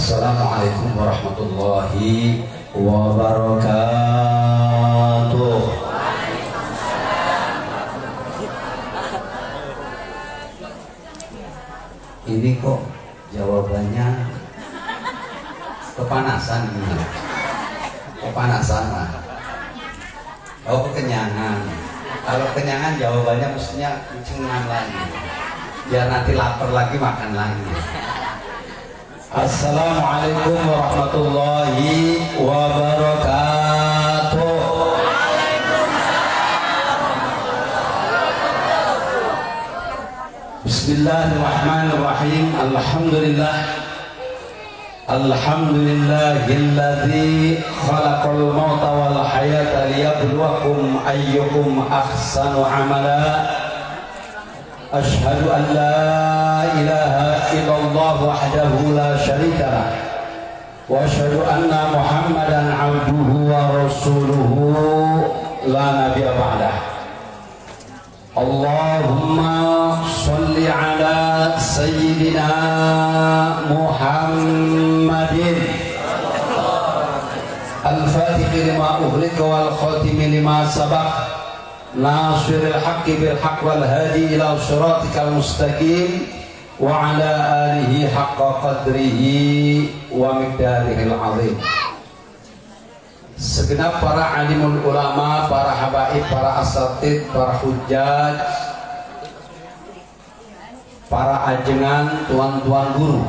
Assalamualaikum warahmatullahi wabarakatuh. Ini kok jawabannya kepanasan ini. Kepanasan lah. Oh, kekenyangan. Kalau kenyangan jawabannya mestinya cengan lagi. Biar nanti lapar lagi makan lagi. Assalamualaikum warahmatullahi wabarakatuh. Bismillahirrahmanirrahim. Alhamdulillahilladzi khalaqal mauta wal hayata liyabluwakum ayyukum ahsanu amala. Ashhadu an la ilaha illallah wahdahu la syarika lah wa ashhadu anna Muhammadan abduhu wa rasuluhu la nabiyya ba'dah. Allahumma shalli ala sayyidina Muhammadin al-fatihi lima ughliqa wal khatimi lima sabaq nasiril haqqi bil haqq wal hadi ila siratikal mustaqim wa ala alihi haqqa qadrihi wa miqdarihil azim. Segenap para alimul ulama, para habaib, para asatid, para hujjaj, para ajengan, tuan-tuan guru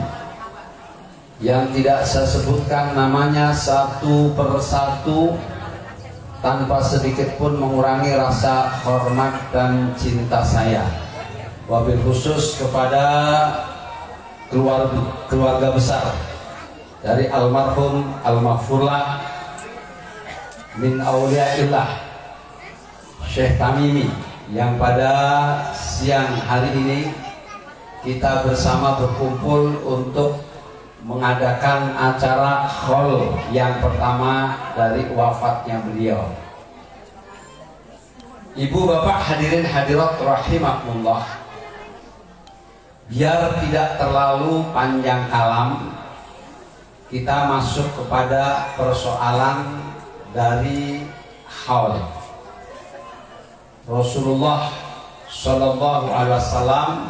yang tidak saya sebutkan namanya satu persatu tanpa sedikit pun mengurangi rasa hormat dan cinta saya, wabil khusus kepada keluarga besar dari almarhum al-maghfurlah min auliyaillah Syekh Tamimi, yang pada siang hari ini kita bersama berkumpul untuk mengadakan acara haul yang pertama dari wafatnya beliau. Ibu bapak hadirin hadirat rahimakumullah, biar tidak terlalu panjang kalam, kita masuk kepada persoalan dari haul. Rasulullah Shallallahu Alaihi Wasallam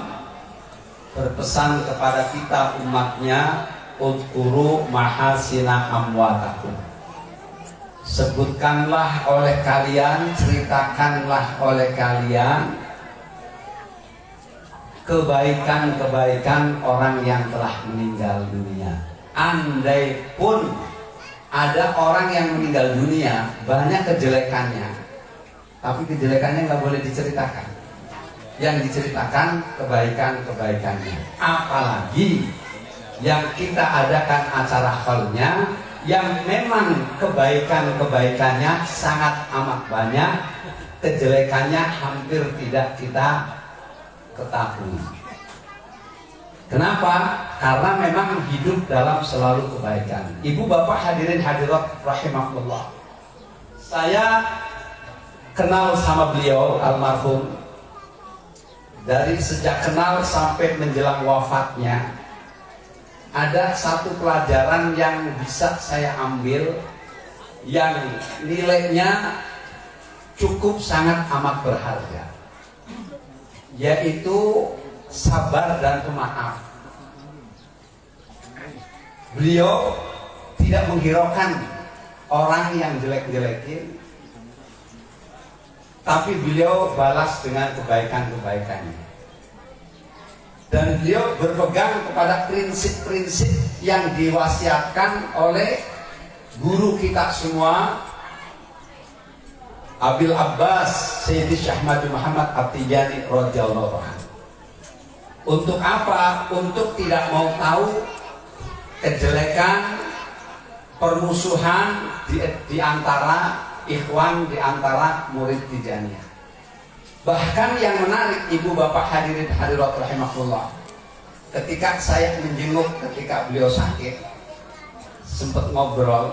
berpesan kepada kita umatnya, udkuru mahasina amwatakum, sebutkanlah oleh kalian, ceritakanlah oleh kalian kebaikan-kebaikan orang yang telah meninggal dunia. Andai pun ada orang yang meninggal dunia banyak kejelekannya, tapi kejelekannya nggak boleh diceritakan. Yang diceritakan kebaikan-kebaikannya. Apalagi yang kita adakan acara haulnya yang memang kebaikan-kebaikannya sangat amat banyak, kejelekannya hampir tidak kita ketahui. Kenapa? Karena memang hidup dalam selalu kebaikan. Ibu bapak hadirin hadirat rahimakumullah, saya kenal sama beliau almarhum dari sejak kenal sampai menjelang wafatnya. Ada satu pelajaran yang bisa saya ambil yang nilainya cukup sangat amat berharga, yaitu sabar dan pemaaf. Beliau tidak menghiraukan orang yang jelek-jelekin, tapi beliau balas dengan kebaikan-kebaikannya. Dan beliau berpegang kepada prinsip-prinsip yang diwasiatkan oleh guru kita semua, Abil Abbas Sayyidi Syekh Muhammad At-Tijani radhiyallahu anhu. Untuk apa? Untuk tidak mau tahu kejelekan, permusuhan di antara ikhwan, di antara murid Tijaniyah. Bahkan yang menarik, ibu bapak hadirin hadirat rahimahullah, ketika saya menjenguk ketika beliau sakit, sempat ngobrol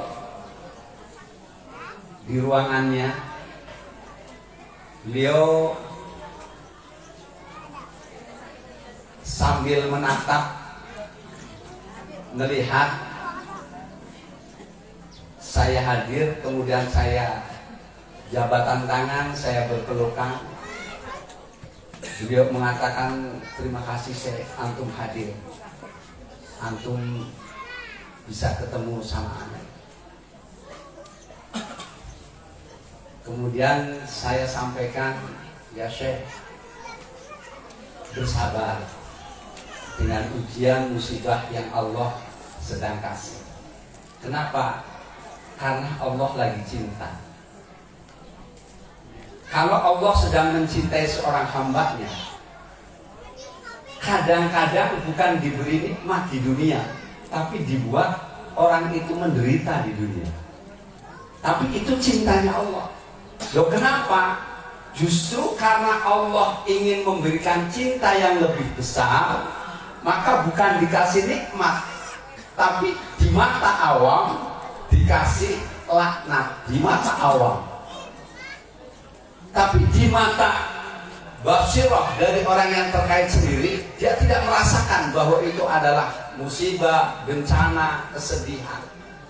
di ruangannya, beliau sambil menatap, melihat saya hadir, kemudian saya jabatan tangan, saya berpelukan. Beliau mengatakan terima kasih saya antum hadir, antum bisa ketemu sama anak. Kemudian saya sampaikan, ya Syekh, bersabar dengan ujian musibah yang Allah sedang kasih. Kenapa? Karena Allah lagi cinta. Kalau Allah sedang mencintai seorang hambanya, kadang-kadang bukan diberi nikmat di dunia, tapi dibuat orang itu menderita di dunia. Tapi itu cintanya Allah. Loh, kenapa? Justru karena Allah ingin memberikan cinta yang lebih besar, maka bukan dikasih nikmat, tapi di mata awam dikasih laknat, di mata awam. Tapi di mata basirah dari orang yang terkait sendiri, dia tidak merasakan bahwa itu adalah musibah, bencana, kesedihan,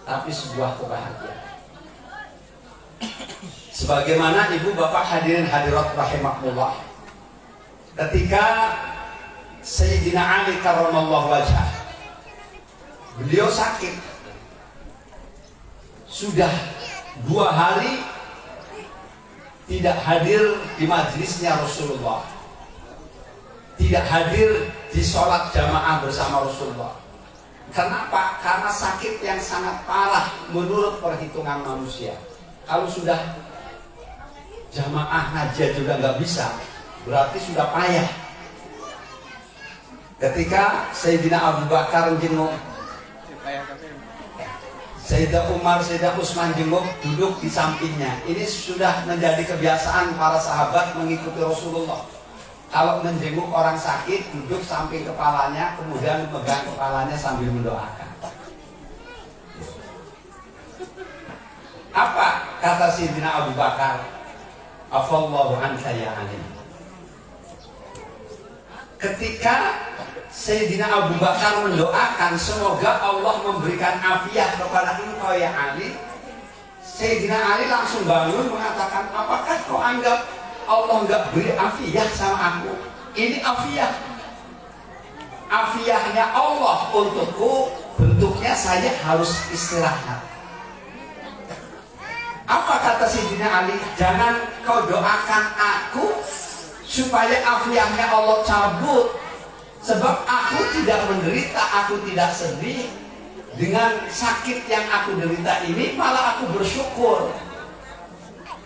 tapi sebuah kebahagiaan. Sebagaimana ibu bapak hadirin hadirat rahimakumullah, ketika Sayyidina Ali karramallahu wajhah, beliau sakit, sudah 2 hari tidak hadir di majelisnya Rasulullah, tidak hadir di sholat jamaah bersama Rasulullah. Kenapa? Karena sakit yang sangat parah menurut perhitungan manusia. Kalau sudah jamaah haji juga nggak bisa, berarti sudah payah. Ketika Sayyidina Abu Bakar jenguk, Sayyidah Umar, Sayyidah Utsman jenguk, duduk di sampingnya. Ini sudah menjadi kebiasaan para sahabat mengikuti Rasulullah. Kalau menjenguk orang sakit, duduk samping kepalanya, kemudian memegang kepalanya sambil mendoakan. Apa kata Sayyidina Abu Bakar? Afallahu anka ya Ali. Ketika Sayyidina Abu Bakar mendoakan semoga Allah memberikan afiat kepada engkau ya Ali, Sayyidina Ali langsung bangun mengatakan, apakah kau anggap Allah enggak beri afiat sama aku? Ini afiat, afiatnya Allah untukku, bentuknya saya harus istirahat. Apa kata Sayyidina Ali? Jangan kau doakan aku supaya afiatnya Allah cabut, sebab aku tidak menderita, aku tidak sedih. Dengan sakit yang aku derita ini malah aku bersyukur.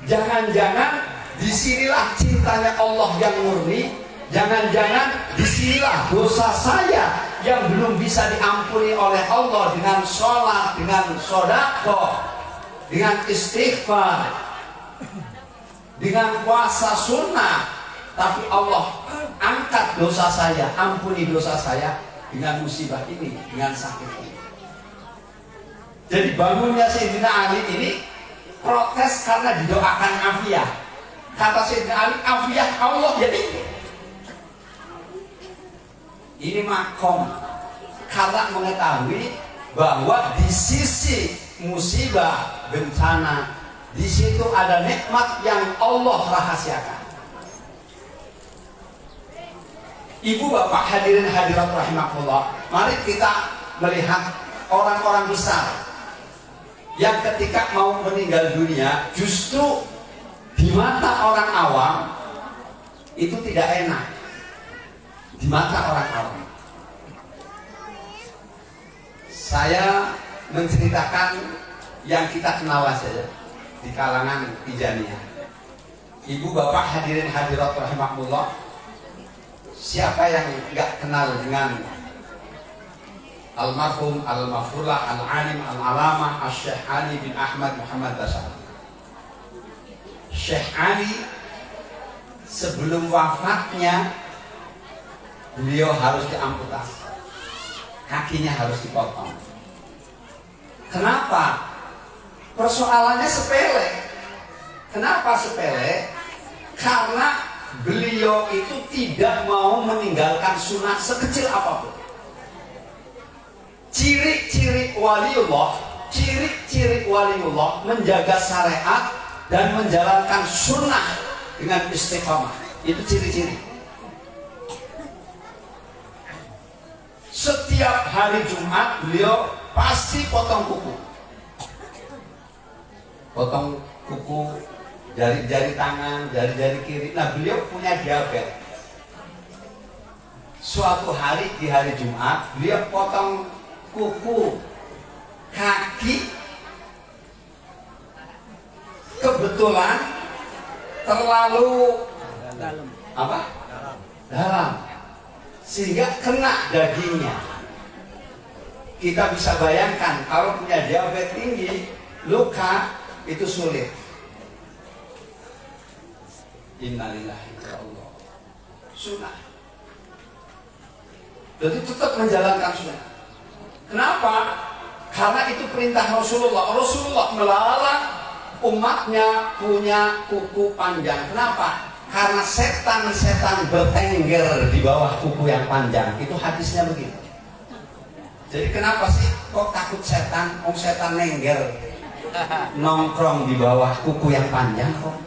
Jangan-jangan disinilah cintanya Allah yang murni. Jangan-jangan disinilah dosa saya yang belum bisa diampuni oleh Allah dengan sholat, dengan sodaqah, dengan istighfar, dengan puasa sunnah. Tapi Allah angkat dosa saya, ampuni dosa saya dengan musibah ini, dengan sakit ini. Jadi bangunnya Sayyidina Ali ini protes karena didoakan afiat. Kata Sayyidina Ali, afiat Allah ya ini. Ini makom karena mengetahui bahwa di sisi musibah, bencana, di situ ada nikmat yang Allah rahasiakan. Ibu bapak hadirin hadirat rahimakumullah, mari kita melihat orang-orang besar yang ketika mau meninggal dunia justru di mata orang awam itu tidak enak. Di mata orang awam, saya menceritakan yang kita kenal saja di kalangan Tijaniyah. Ibu bapak hadirin hadirat rahimakumullah, siapa yang enggak kenal dengan almarhum al-mafurlah al-alim al-alamah Syekh Ali bin Ahmad Muhammad Basari. Syekh Ali sebelum wafatnya beliau harus diamputasi, kakinya harus dipotong. Kenapa? Persoalannya sepele. Kenapa sepele? Karena beliau itu tidak mau meninggalkan sunnah sekecil apapun. Ciri-ciri waliullah ciri-ciri waliullah menjaga syariat dan menjalankan sunnah dengan istiqamah. Itu ciri-ciri. Setiap hari Jumat beliau pasti potong kuku. Potong kuku, jari-jari tangan, jari-jari kiri. Nah, beliau punya diabetes. Suatu hari di hari Jumat beliau potong kuku kaki, kebetulan terlalu dalam sehingga kena dagingnya. Kita bisa bayangkan kalau punya diabetes tinggi, luka itu sulit. Innalillahi wa Allah. Sunnah. Jadi tetap menjalankan sunnah. Kenapa? Karena itu perintah Rasulullah. Rasulullah melarang umatnya punya kuku panjang. Kenapa? Karena setan-setan bertengger di bawah kuku yang panjang. Itu hadisnya begitu. Jadi kenapa sih kok takut setan? Setan nengger nongkrong di bawah kuku yang panjang kok.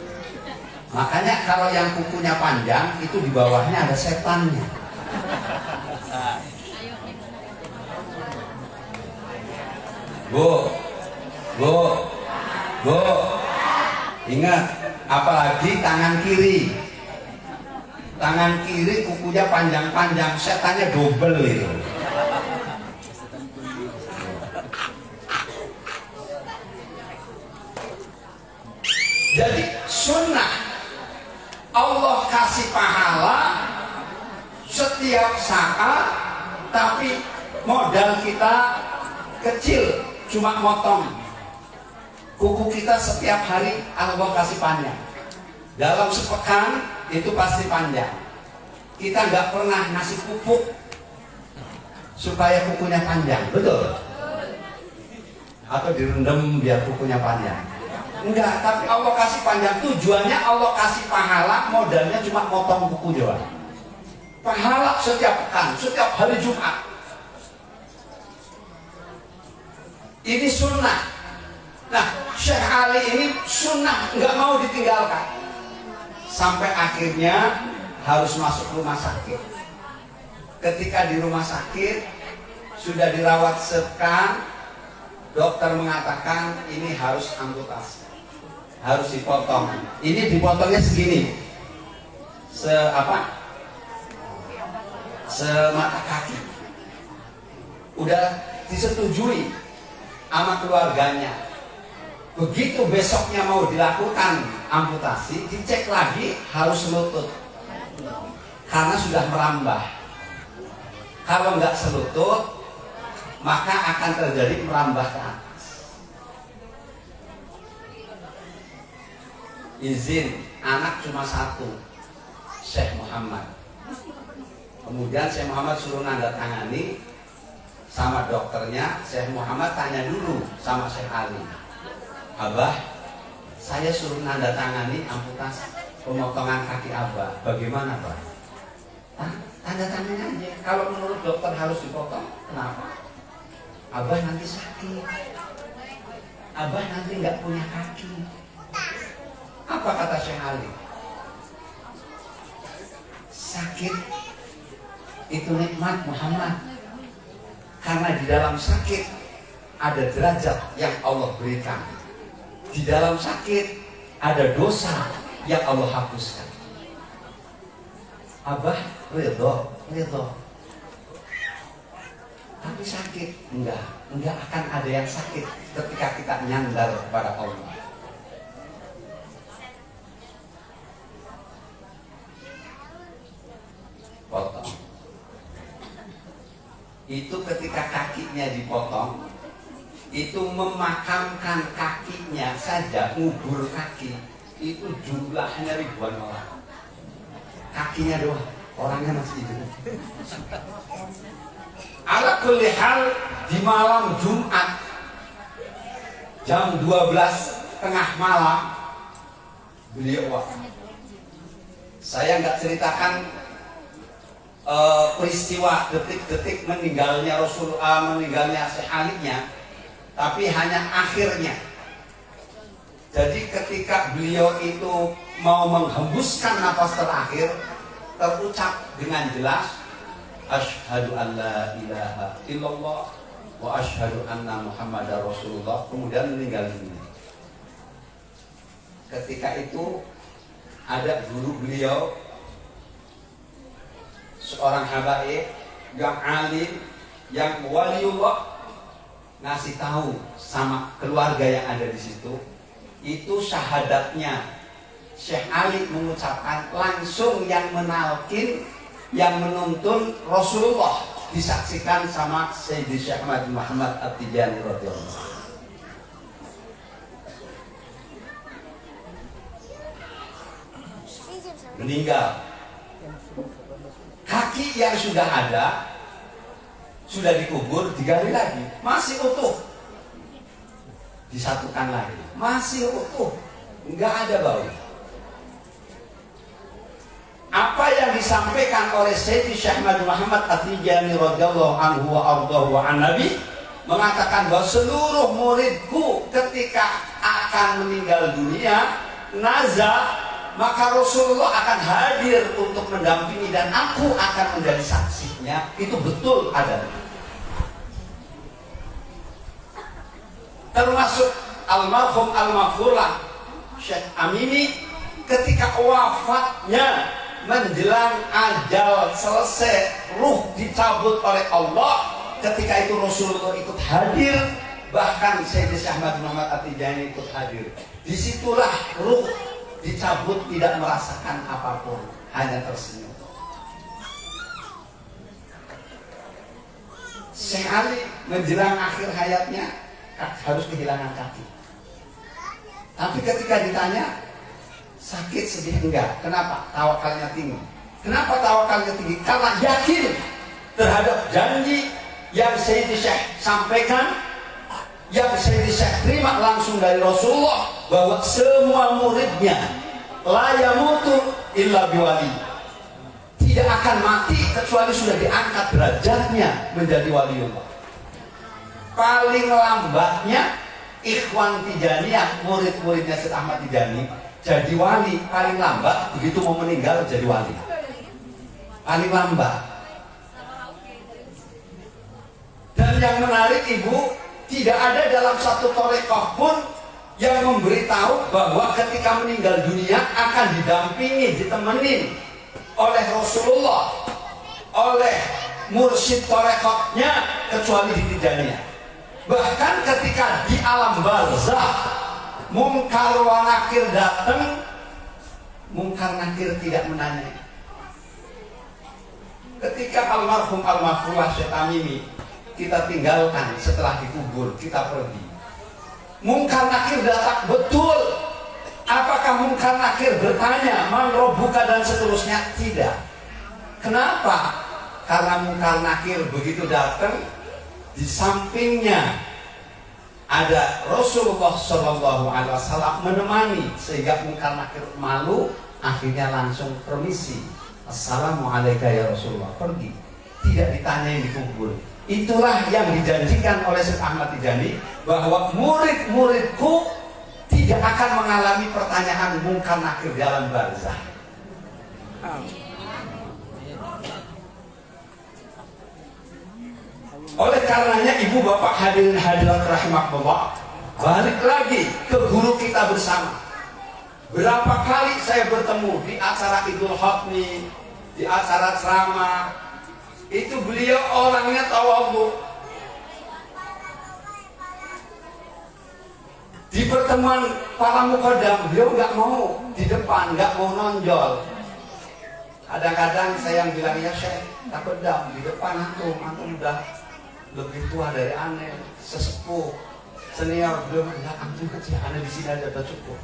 Makanya kalau yang kukunya panjang itu di bawahnya ada setannya. Bu, ingat, apalagi tangan kiri. Tangan kiri kukunya panjang-panjang, setannya double itu. Jadi sunnah Allah kasih pahala setiap saat, tapi modal kita kecil. Cuma motong kuku kita setiap hari, Allah kasih panjang. Dalam sepekan itu pasti panjang. Kita nggak pernah ngasih pupuk supaya kukunya panjang, betul? Atau direndam biar kukunya panjang? Enggak, tapi Allah kasih panjang. Tujuannya Allah kasih pahala, modalnya cuma motong kuku doang. Pahala setiap pekan, setiap hari Jumat. Ini sunnah. Nah, Syekh Ali ini sunnah, nggak mau ditinggalkan. Sampai akhirnya harus masuk rumah sakit. Ketika di rumah sakit sudah dirawat sepekan, dokter mengatakan ini harus amputasi, harus dipotong. Ini dipotongnya segini, semata kaki. Udah disetujui sama keluarganya. Begitu besoknya mau dilakukan amputasi, dicek lagi harus selutut karena sudah merambah. Kalau nggak selutut, maka akan terjadi merambah ke atas. Izin, anak cuma satu, Syekh Muhammad. Kemudian Syekh Muhammad suruh nanda tangani sama dokternya. Syekh Muhammad tanya dulu sama Syekh Ali, Abah, saya suruh nanda tangani amputasi pemotongan kaki Abah, bagaimana Pak? Tanda tangan aja. Kalau menurut dokter harus dipotong, kenapa? Abah nanti sakit, Abah nanti nggak punya kaki. Apa kata Syekh Ali? Sakit itu nikmat Muhammad. Karena di dalam sakit ada derajat yang Allah berikan. Di dalam sakit ada dosa yang Allah hapuskan. Abah ridho. Tapi sakit enggak akan ada yang sakit ketika kita nyandar kepada Allah. Potong. Itu ketika kakinya dipotong, itu memakamkan kakinya saja, ngubur kaki, itu jumlahnya ribuan orang. Kakinya doang, orangnya masih hidup. Ala kulli hal, di malam Jumat jam 12 tengah malam beliau wafat. Saya nggak ceritakan peristiwa detik-detik meninggalnya meninggalnya Syekh Ali-nya, tapi hanya akhirnya. Jadi ketika beliau itu mau menghembuskan nafas terakhir, terucap dengan jelas, asyhadu an la ilaha illallah wa asyhadu anna muhammadar rasulullah, kemudian meninggal dunia. Ketika itu ada guru beliau, seorang habaib yang alim, yang waliullah, ngasih tahu sama keluarga yang ada di situ, itu syahadatnya Syekh Ali mengucapkan langsung yang menalkin, yang menuntun Rasulullah, disaksikan sama Sayyidi Syekh Ahmad Muhammad At-Tijani radhiyallahu. Meninggal. Kaki yang sudah ada, sudah dikubur, digali lagi, masih utuh, disatukan lagi, masih utuh, nggak ada bau. Apa yang disampaikan oleh Sayyidi Syekh Ahmad Muhammad At-Tijani radhiyallahu anhu wa ardhahu wa an Nabi, mengatakan bahwa seluruh muridku ketika akan meninggal dunia nazar, maka Rasulullah akan hadir untuk mendampingi dan aku akan menjadi saksinya. Itu betul ada. Termasuk almarhum al-maghfurlah Syekh Amini, ketika wafatnya menjelang ajal selesai, ruh dicabut oleh Allah, ketika itu Rasulullah ikut hadir, bahkan Sayyidi Syekh Ahmad Muhammad At-Tijani ikut hadir. Disitulah ruh dicabut, tidak merasakan apapun, hanya tersenyum. Syekh Ali menjelang akhir hayatnya harus kehilangan kaki. Tapi ketika ditanya sakit sedih enggak, kenapa? Tawakalnya tinggi. Kenapa tawakalnya tinggi? Karena yakin terhadap janji yang Sayyidi Syekh sampaikan, yang Sayyidi Syekh terima langsung dari Rasulullah, bahwa semua muridnya la yamutu illa biwali, tidak akan mati kecuali sudah diangkat derajatnya menjadi waliullah. Paling lambatnya Ikhwan Tijaniyah, murid-muridnya Syekh Ahmad Tijani, jadi wali paling lambat begitu mau meninggal jadi wali. Paling lambat. Dan yang menarik Ibu, tidak ada dalam satu thariqah pun yang memberitahu bahwa ketika meninggal dunia akan didampingi, ditemenin oleh Rasulullah, oleh mursyid thariqahnya, kecuali di Tijaniyah. Bahkan ketika di alam barzah, Munkar wa Nakir datang, Munkar Nakir tidak menanya. Ketika almarhum al-maghfurlah Syekh Amini kita tinggalkan setelah dikubur, kita pergi, Munkar Nakir datang, betul. Apakah Munkar Nakir bertanya man robbuka dan seterusnya? Tidak. Kenapa? Karena Munkar Nakir begitu datang, di sampingnya ada Rasulullah Shallallahu Alaihi Wasallam menemani, sehingga Munkar Nakir malu, akhirnya langsung permisi, Assalamualaikum ya Rasulullah, pergi, tidak ditanya yang dikubur. Itulah yang dijanjikan oleh Syekh Ahmad Tijani, bahwa murid-muridku tidak akan mengalami pertanyaan Munkar Nakir dalam barzah. Oleh karenanya Ibu Bapak hadirin hadirat rahimahullah, balik lagi ke guru kita bersama. Berapa kali saya bertemu di acara Idul Khatmi, di acara ceramah, itu beliau orangnya tawadhu. Di pertemuan para muqaddam, beliau nggak mau di depan, nggak mau nonjol. Kadang-kadang saya yang bilang, ya Syekh, tak pedam di depan antum udah lebih tua dari aneh, sesepuh, senior. Beliau bilang, antum kecil, aneh di sini aja udah cukup.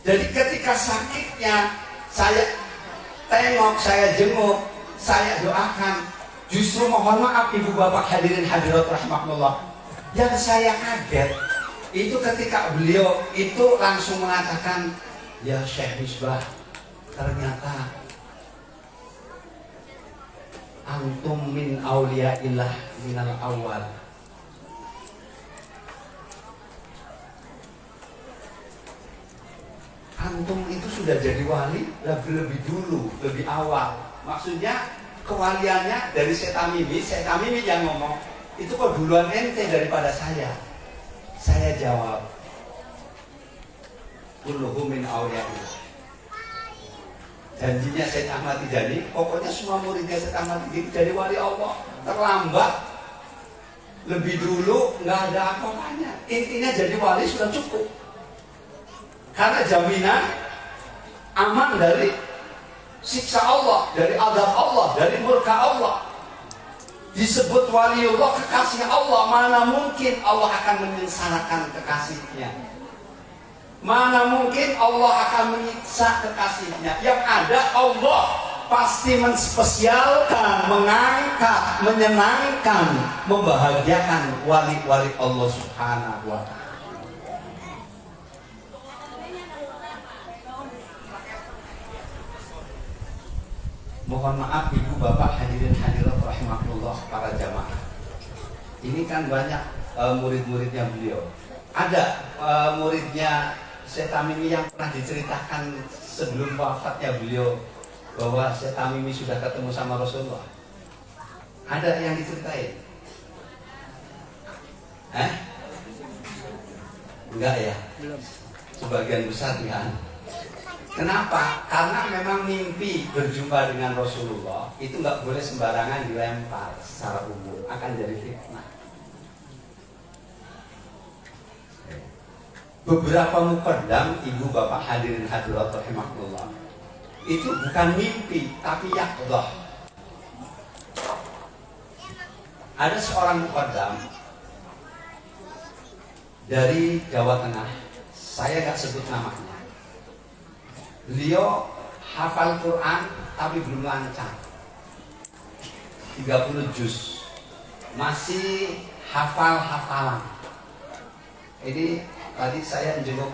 Jadi ketika sakitnya saya tengok, saya jenguk, saya doakan, justru mohon maaf Ibu Bapak hadirin hadirat rahmatullah, yang saya kaget itu ketika beliau itu langsung mengatakan, ya Syekh Misbah, ternyata antum min auliyaillah minal awal. Antum itu sudah jadi wali lebih dulu, lebih awal. Maksudnya kewaliannya dari Syekh Tamimi yang ngomong, itu kok duluan ente daripada saya. Saya jawab, kulluhum min auliyaillah. Janjinya Syekh Ahmad Tijani, pokoknya semua muridnya Syekh Ahmad Tijani jadi wali Allah. Terlambat, lebih dulu, nggak ada apa-apanya. Intinya jadi wali sudah cukup. Karena jaminan aman dari siksa Allah, dari azab Allah, dari murka Allah. Disebut waliullah, kekasih Allah. Mana mungkin Allah akan menyengsarakan kekasihnya? Mana mungkin Allah akan menyiksa kekasihnya? Yang ada Allah pasti menspesialkan, mengangkat, menyenangkan, membahagiakan wali-wali Allah Subhanahu wa ta'ala. Mohon maaf ibu bapak hadirin hadirat rahimahullah para jamaah. Ini kan banyak murid-muridnya beliau. Ada muridnya Syekh Tamimi yang pernah diceritakan sebelum wafatnya beliau bahwa Syekh Tamimi sudah ketemu sama Rasulullah. Ada yang diceritain? Enggak ya? Belum. Sebagian besar ya. Kenapa? Karena memang mimpi berjumpa dengan Rasulullah itu nggak boleh sembarangan dilempar secara umum, akan jadi fitnah. Beberapa muqaddam, ibu bapak hadirin hadirat rahimahullah, itu bukan mimpi tapi yaqdah. Ada seorang muqaddam dari Jawa Tengah, saya nggak sebut namanya. Beliau hafal Quran tapi belum lancar, 30 juz, masih hafal-hafalan. Ini tadi saya menjenguk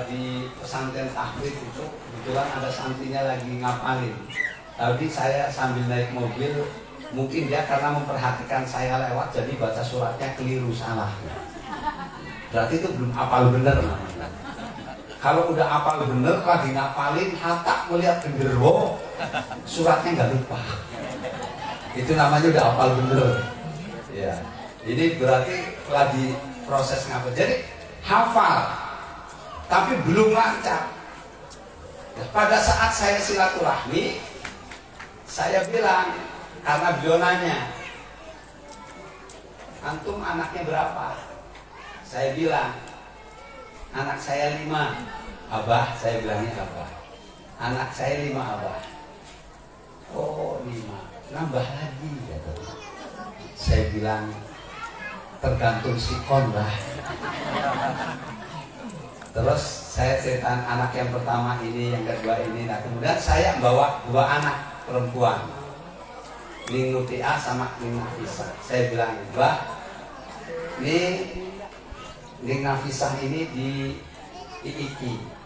di pesantren tahfiz itu, kebetulan ada santrinya lagi ngapalin. Tadi saya sambil naik mobil, mungkin dia karena memperhatikan saya lewat jadi baca suratnya keliru, salah. Berarti itu belum hafal bener namanya. Kalau udah hafal bener, lagi ngapalin, hatta melihat genderuwo, suratnya nggak lupa. Itu namanya udah hafal bener. Ya, ini berarti lagi proses ngapal. Jadi hafal, tapi belum lancar. Pada saat saya silaturahmi, saya bilang, karena beliau nanya, antum anaknya berapa? Saya bilang, anak saya 5. Abah, saya bilangnya abah. Anak saya 5 abah. Oh 5, nambah lagi ya. Saya bilang, tergantung sikon lah. Terus saya ceritakan anak yang pertama ini, yang kedua ini. Nah kemudian saya bawa 2 anak perempuan, Ning Nutia sama Ning Nafisah. Saya bilang, bah, Ning Nafisah ini di IIKI.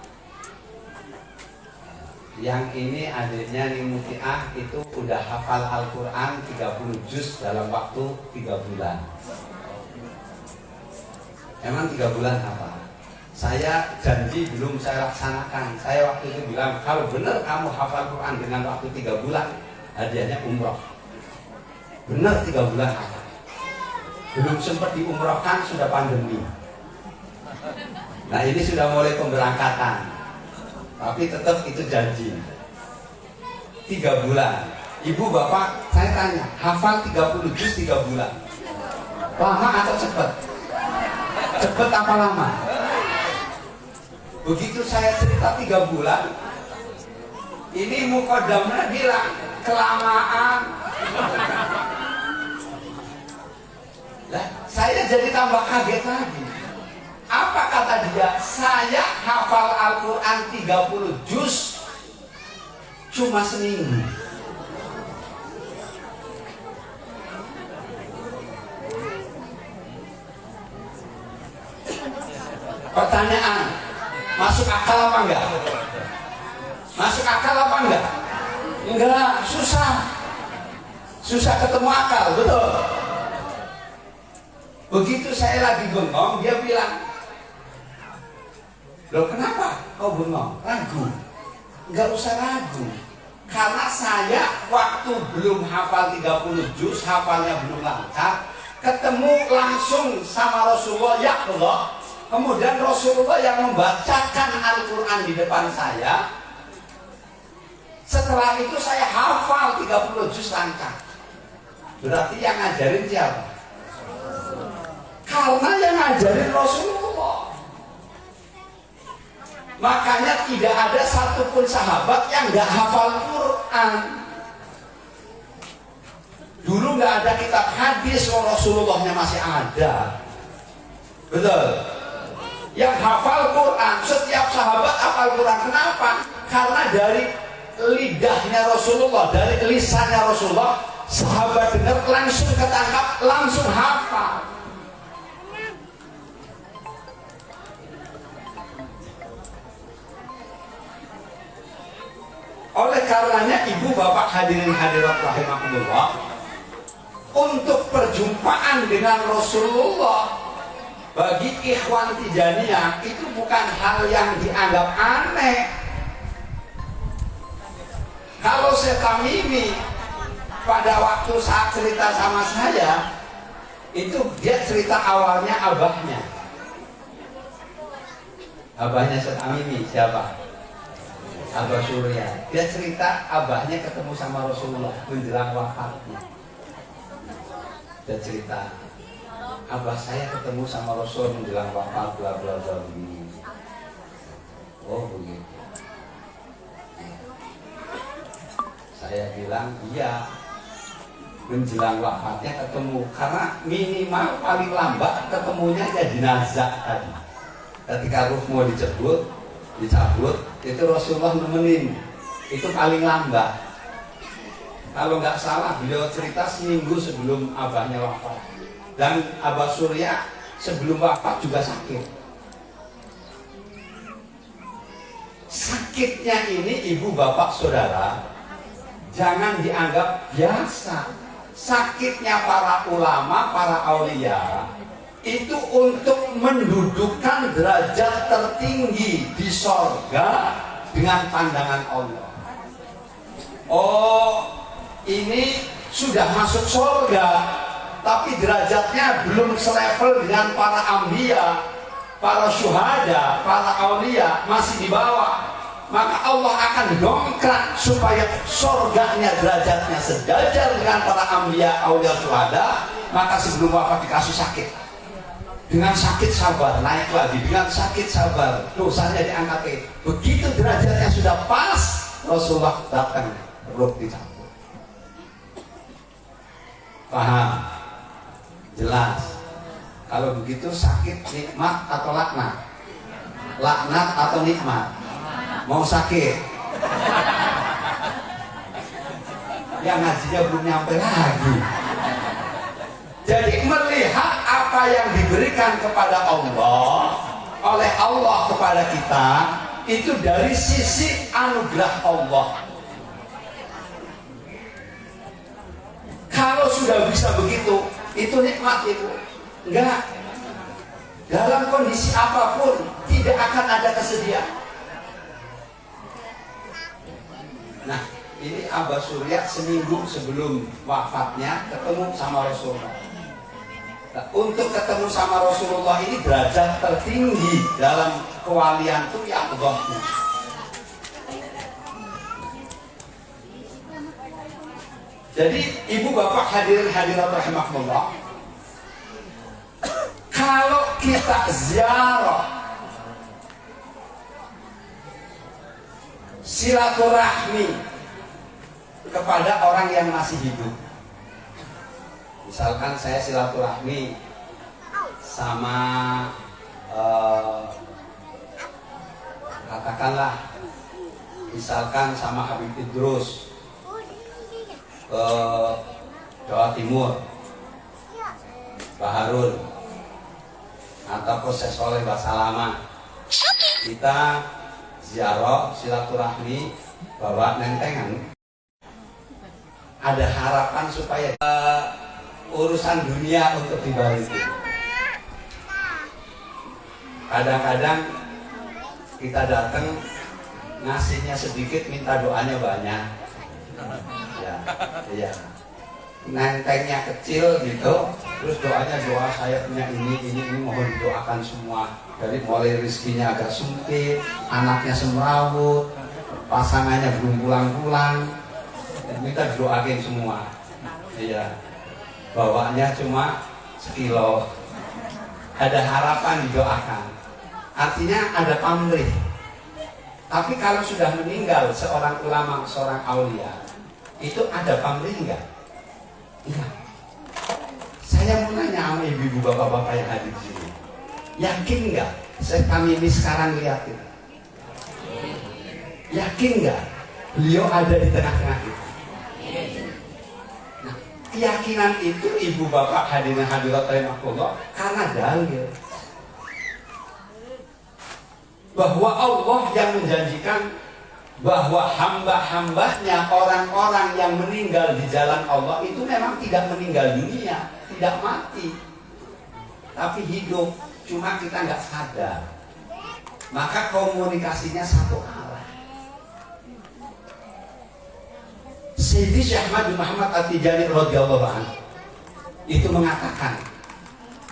Yang ini adiknya Ning Mutiah itu udah hafal Al-Quran 30 juz dalam waktu 3 bulan. Emang 3 bulan hafal. Saya janji belum saya laksanakan. Saya waktu itu bilang, kalau benar kamu hafal Quran dengan waktu 3 bulan, hadiahnya umroh. Benar 3 bulan hafal. Belum sempat diumrohkan sudah pandemi. Nah ini sudah mulai pemberangkatan. Tapi tetap itu janji 3 bulan. Ibu bapak saya tanya, hafal 30 juz 3 bulan, lama atau cepat? Cepat apa lama? Begitu saya cerita 3 bulan, ini muqaddamnya bilang kelamaan. Lah, saya jadi tambah kaget lagi. Apa kata dia? Saya hafal Al-Quran 30 juz cuma seminggu. Pertanyaan, masuk akal apa enggak? Masuk akal apa enggak? Enggak, susah. susah ketemu akal, betul. Begitu saya lagi bengong, dia bilang, loh kenapa kau bengong? Ragu? Nggak usah ragu, karena saya waktu belum hafal 30 juz, hafalnya belum lancar, ketemu langsung sama Rasulullah, ya Allah. Kemudian Rasulullah yang membacakan Al-Quran di depan saya. Setelah itu saya hafal 30 juz lancar. Berarti yang ngajarin siapa? Karena yang ngajarin Rasulullah. Makanya tidak ada satupun sahabat yang nggak hafal Quran. Dulu nggak ada kitab hadis, Rasulullahnya masih ada. Betul. Yang hafal Quran, setiap sahabat hafal Quran. Kenapa? Karena dari lidahnya Rasulullah, dari lisannya Rasulullah, sahabat dengar langsung ketangkap, langsung hafal. Oleh karenanya ibu bapak hadirin hadirat rahimakumullah, untuk perjumpaan dengan Rasulullah bagi ikhwan Tijaniyah itu bukan hal yang dianggap aneh. Kalau Syekh Tamimi pada waktu saat cerita sama saya, itu dia cerita awalnya abahnya. Abahnya Syekh Tamimi siapa? Abah Surya. Dia cerita abahnya ketemu sama Rasulullah menjelang wafatnya. Dia cerita, abah saya ketemu sama Rasul menjelang wafat bla bla bla begini. Oh begitu. Saya bilang iya, menjelang wafatnya ketemu, karena minimal paling lambat ketemunya ya jenazah tadi. Ketika ruh mau dicabut, itu Rasulullah nemenin, itu paling lambat. Kalau nggak salah beliau cerita seminggu sebelum abahnya wafat. Dan Abah Surya sebelum wafat juga sakit. Sakitnya ini ibu bapak saudara jangan dianggap biasa. Sakitnya para ulama, para aulia itu untuk mendudukkan derajat tertinggi di sorga dengan pandangan Allah. Oh, ini sudah masuk sorga, tapi derajatnya belum selevel dengan para ambiya, para syuhada, para aulia, masih di bawah. Maka Allah akan dongkrak supaya sorganya derajatnya sejajar dengan para ambiya, aulia, syuhada. Maka sebelum wafat dikasih sakit. Dengan sakit sabar, naik lagi. Dengan sakit sabar, dosanya diangkat. Begitu derajatnya sudah pas, Rasulullah datang, ruh dicabut. Paham? Jelas. Kalau begitu sakit nikmat atau laknat? Laknat atau nikmat? Mau sakit? Ya ngajinya belum nyampe lagi. Jadi melihat apa yang diberikan kepada Allah oleh Allah kepada kita itu dari sisi anugerah Allah. Kalau sudah bisa begitu, itu nikmat itu. Enggak. Dalam kondisi apapun tidak akan ada kesedihan. Nah, ini Abah Surya seminggu sebelum wafatnya ketemu sama Rasulullah. Nah, untuk ketemu sama Rasulullah ini derajat tertinggi dalam kewalian itu ya Allah. Jadi ibu bapak hadirin hadirat rahimakumullah, kalau kita ziarah silaturahmi kepada orang yang masih hidup, misalkan saya silaturahmi sama katakanlah misalkan sama Habib Idrus ke Jawa Timur, Pak Harun, atau ke Syekh Soleh Basalama, kita ziarah silaturahmi bawa nentengan. ada harapan supaya urusan dunia untuk dibalikin. Kadang-kadang kita datang ngasihnya sedikit, minta doanya banyak. Ya, iya. Nentengnya kecil gitu, terus doanya doa saya punya ini mohon didoakan semua. Dari mulai rezekinya agak sempit, anaknya semrawut, pasangannya belum pulang-pulang, minta didoakin semua. Iya, bawanya cuma sekilo. Ada harapan didoakan. Artinya ada pamrih. Tapi kalau sudah meninggal seorang ulama, seorang aulia, itu ada pamrih enggak? Enggak. Saya mau nanya sama ibu-ibu, bapak-bapak yang hadir di sini, yakin enggak kami ini sekarang liatin? Yakin enggak beliau ada di tengah-tengah kita? Nah, keyakinan itu ibu bapak hadirin hadirat rahimakumullah karena dalil bahwa Allah yang menjanjikan bahwa hamba-hambanya, orang-orang yang meninggal di jalan Allah itu memang tidak meninggal dunia, tidak mati, tapi hidup. Cuma kita nggak sadar. Maka komunikasinya satu arah. Sayyidi Syekh Ahmad bin Muhammad At-Tijani radhiyallahu anhu itu mengatakan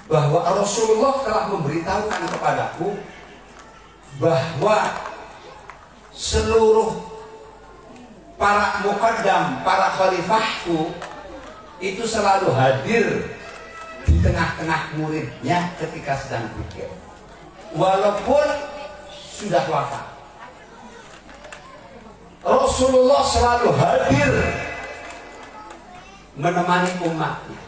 bahwa Rasulullah telah memberitahukan kepadaku bahwa seluruh para muqaddam, para khalifahku itu selalu hadir di tengah-tengah muridnya ketika sedang zikir, walaupun sudah wafat. Rasulullah selalu hadir menemani umatnya.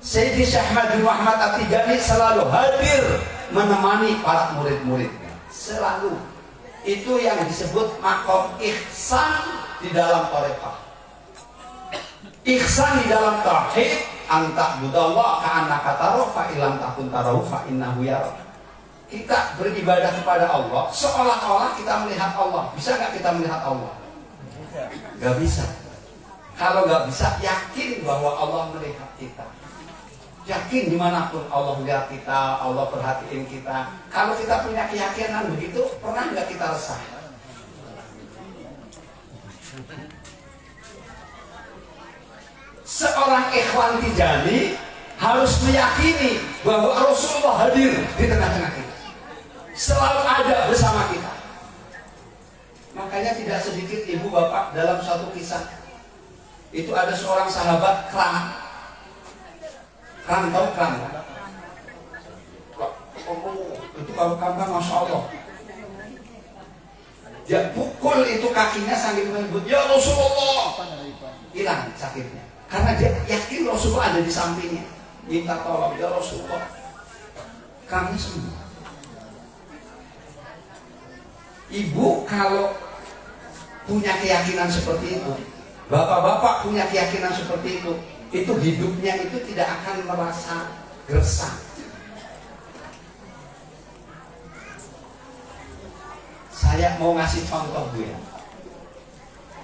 Sayyidi Syekh Ahmad bin Muhammad At-Tijani selalu hadir menemani para murid-muridnya. Selalu. Itu yang disebut maqam ihsan di dalam thariqah. Ihsan di dalam tauhid, anta budallah ka'annaka tarahu fa illam takun tarahu fa innahu yarak. Kita beribadah kepada Allah seolah-olah kita melihat Allah. Bisa nggak kita melihat Allah? Nggak bisa. Kalau nggak bisa, yakin bahwa Allah melihat kita. Yakin dimanapun Allah melihat kita, Allah perhatiin kita. Kalau kita punya keyakinan begitu, pernah nggak kita resah? Seorang ikhwan Tijani harus meyakini bahwa Rasulullah hadir di tengah-tengah kita, selalu ada bersama kita. Makanya tidak sedikit ibu bapak dalam satu kisah itu ada seorang sahabat Kram. Kram, tahu Kram? Itu kalau Kram, masya Allah, dia pukul itu kakinya sambil menyebut ya Rasulullah, hilang sakitnya karena dia yakin Rasulullah ada di sampingnya, minta tolong ya Rasulullah, kami semua. Ibu kalau punya keyakinan seperti itu, bapak-bapak punya keyakinan seperti itu hidupnya itu tidak akan merasa gersang. Saya mau ngasih contoh ya.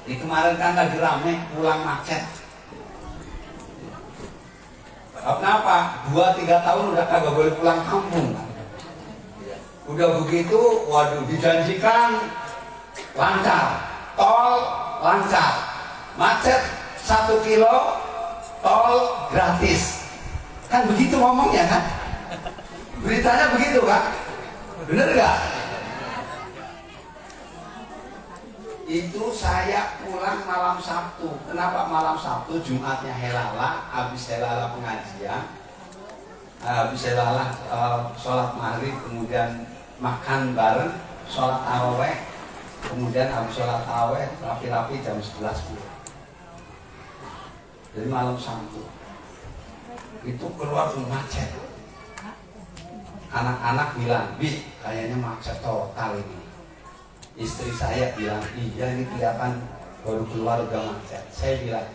Di kemarin kan lagi rame pulang macet. Kenapa? 2-3 tahun udah kagak boleh pulang kampung. Udah begitu, waduh, dijanjikan lancar, tol lancar, macet 1 kilo, tol gratis. Kan begitu ngomongnya kan? Beritanya begitu kan? Bener gak? Itu saya pulang malam Sabtu. Kenapa malam Sabtu? Jumatnya helala, habis helala pengajian, habis helala sholat maghrib, kemudian makan bareng, sholat taraweh, kemudian habis sholat taraweh rapi-rapi jam 11 pulang. Jadi malam Sabtu itu keluar macet. Anak-anak bilang, Bi, kayaknya macet total ini. Istri saya bilang, iya ini kelihatan baru keluar udah macet. Saya bilang,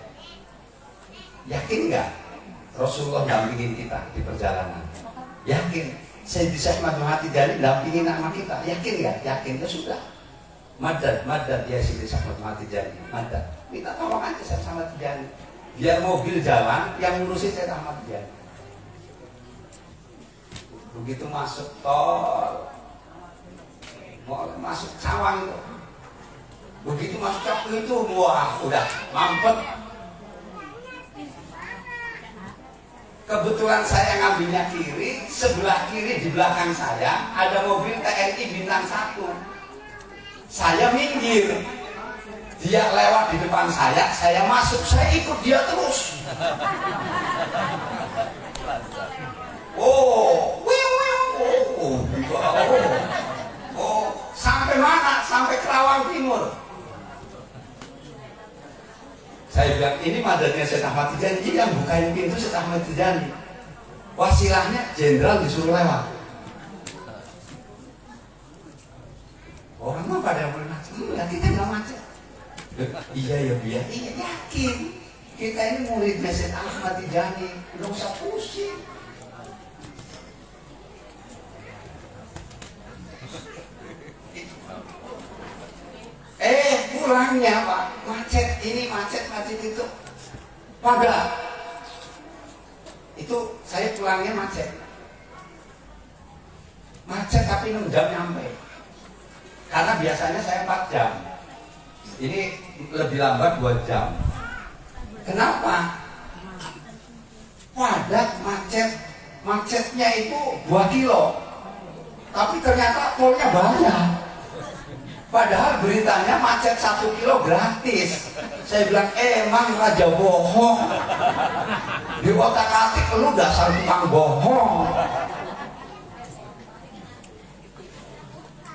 yakin nggak Rasulullah dampingin kita di perjalanan? Yakin. Saya bisa mati dari dampingin sama kita. Yakin nggak? Yakin. Ya sudah. Madad ya Sayyidi Ahmad mati jadi. Madad. minta tolong aja Syekh Ahmad Tijani. Biar mobil jalan, yang ngurusin Syekh Ahmad Tijani. Begitu masuk tol, mau masuk Cawang itu, begitu masuk ke itu, wah udah mampet. Kebetulan saya ngambilnya kiri, sebelah kiri di belakang saya ada mobil TNI bintang 1. Saya minggir, dia lewat di depan saya masuk, saya ikut dia terus. Oh, sampai mana? Sampai Kerawang Timur. Saya bilang, ini madanya Syekh Ahmad Tijani. Ini yang bukain pintu Syekh Ahmad Tijani. Wasilahnya jenderal disuruh lewat. Orang mah pada boleh macet. Ya kita nggak macet. Iya ya biar. Iya yakin. Kita ini muridnya Syekh Ahmad Tijani. Nggak usah pusing. Pulangnya Pak, macet ini, macet itu. Pada itu saya pulangnya macet tapi 6 jam nyampe. Karena biasanya saya 4 jam. Ini lebih lambat 2 jam. Kenapa? Padat macetnya itu 2 kilo. Tapi ternyata tolnya banyak. Padahal beritanya macet 1 kilo gratis. Saya bilang, emang raja bohong. Di otak-atik lu dasar tukang bohong.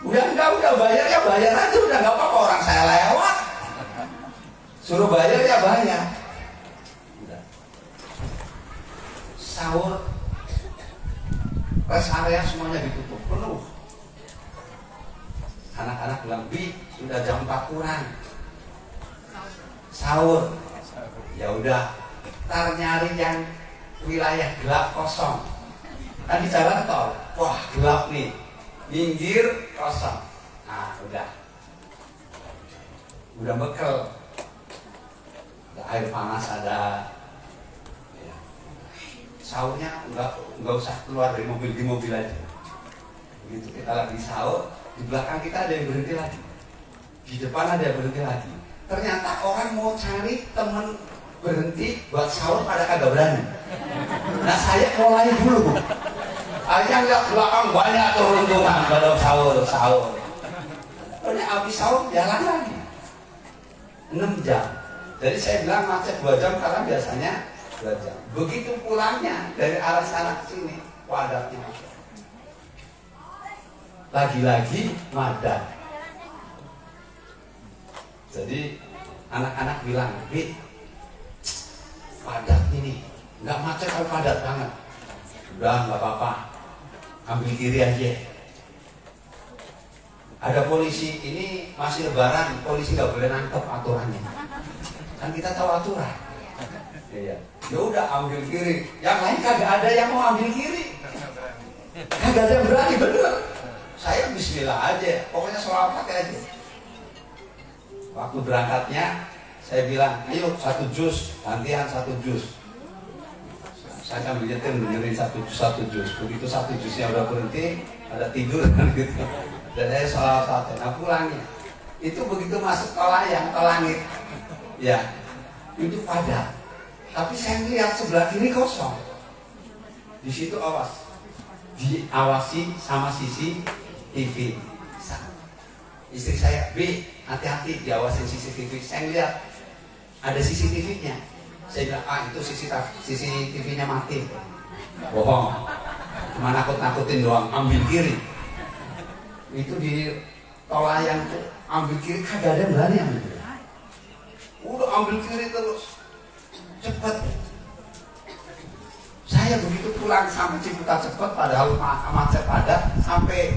Udah bayar ya bayar aja, udah nggak apa-apa, orang saya lewat. Suruh bayar ya bayar. Udah. Sahur, rest area semuanya ditutup penuh. Anak-anak bilang, Bi, sudah jam 4 kurang. Sahur. Ya udah, ntar nyari yang wilayah gelap kosong. Kan di jalan tol, wah gelap nih. Minggir kosong. Nah, udah bekel. Ada air panas ada. Ya. Sahurnya enggak usah keluar dari mobil, di mobil aja. Begitu kita lagi sahur, di belakang kita ada yang berhenti lagi, di depan ada yang berhenti lagi. Ternyata orang mau cari temen berhenti buat sahur pada kagak berani. Nah saya mulai dulu. Akhirnya lihat belakang banyak turun-turun pada sahur. Ternyata habis sahur jalan lagi 6 jam. Jadi saya bilang macet 2 jam karena biasanya 2 jam. Begitu pulangnya dari arah sana ke sini, padatnya. Lagi-lagi madat. Jadi anak-anak bilang, Bi, padat ini, nggak macet kalau padat banget. Udah nggak apa-apa, ambil kiri aja. Ada polisi, ini masih lebaran, polisi nggak boleh nangkep aturannya. Kan kita tahu aturan. Iya. Ya udah ambil kiri. Yang lain kagak ada yang mau ambil kiri. Kagak ada yang berani, bener. Saya bismillah aja, pokoknya soal pakai aja. Waktu berangkatnya, saya bilang, ayo 1 jus, gantian 1 jus. Saya sambil nyetir dengerin 1 jus. Begitu 1 jusnya udah berhenti, ada tidur kan gitu. Dan saya soal-soal, nah pulangnya. Itu begitu masuk ke layang, ke langit. Ya, itu padat. Tapi saya lihat sebelah kiri kosong. Di situ awas. Diawasi sama sisi TV. Istri saya, B, hati-hati diawasin CCTV. Saya lihat ada CCTV-nya. Saya bilang, itu CCTV-nya mati. Bohong. Cuma nakut-nakutin doang, ambil kiri. Itu di tol layang tuh, ambil kiri kagak ada yang berani ambil kiri. Udah ambil kiri terus. Cepet. Saya begitu pulang sampai Ciputat cepet, padahal macet padat. Sampai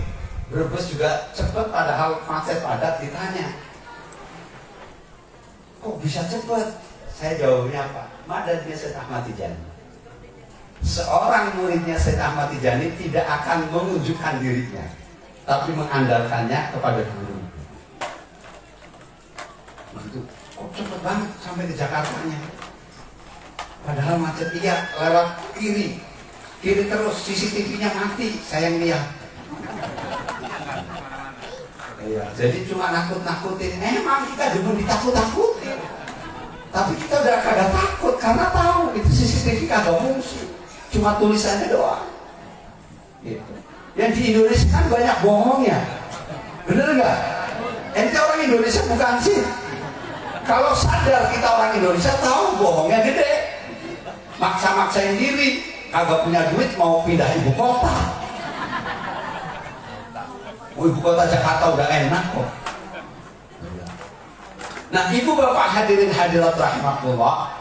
Brebes juga cepet, padahal macet padat. Ditanya, kok bisa cepet? Saya jawabnya apa? Madadnya Syekh Ahmad Tijani. Seorang muridnya Syekh Ahmad Tijani tidak akan menunjukkan dirinya, tapi mengandalkannya kepada guru. Begitu, kok cepet banget sampai ke Jakartanya. Padahal macet, iya, lewat kiri terus, CCTV-nya mati, saya lihat. Iya, jadi cuma nakut-nakutin. Emang kita juga ditakut-takutin, tapi kita udah kagak takut karena tahu itu CCTV kagak fungsi, cuma tulisannya doang. Gitu. Yang di Indonesia kan banyak bohongnya, bener nggak? Ente orang Indonesia bukan sih? Kalau sadar kita orang Indonesia tahu bohongnya gede, maksa-maksain diri, kagak punya duit mau pindah ibu kota. Ibu kota Jakarta udah enak kok. Nah, ibu bapak hadirin hadirat rahmatullah,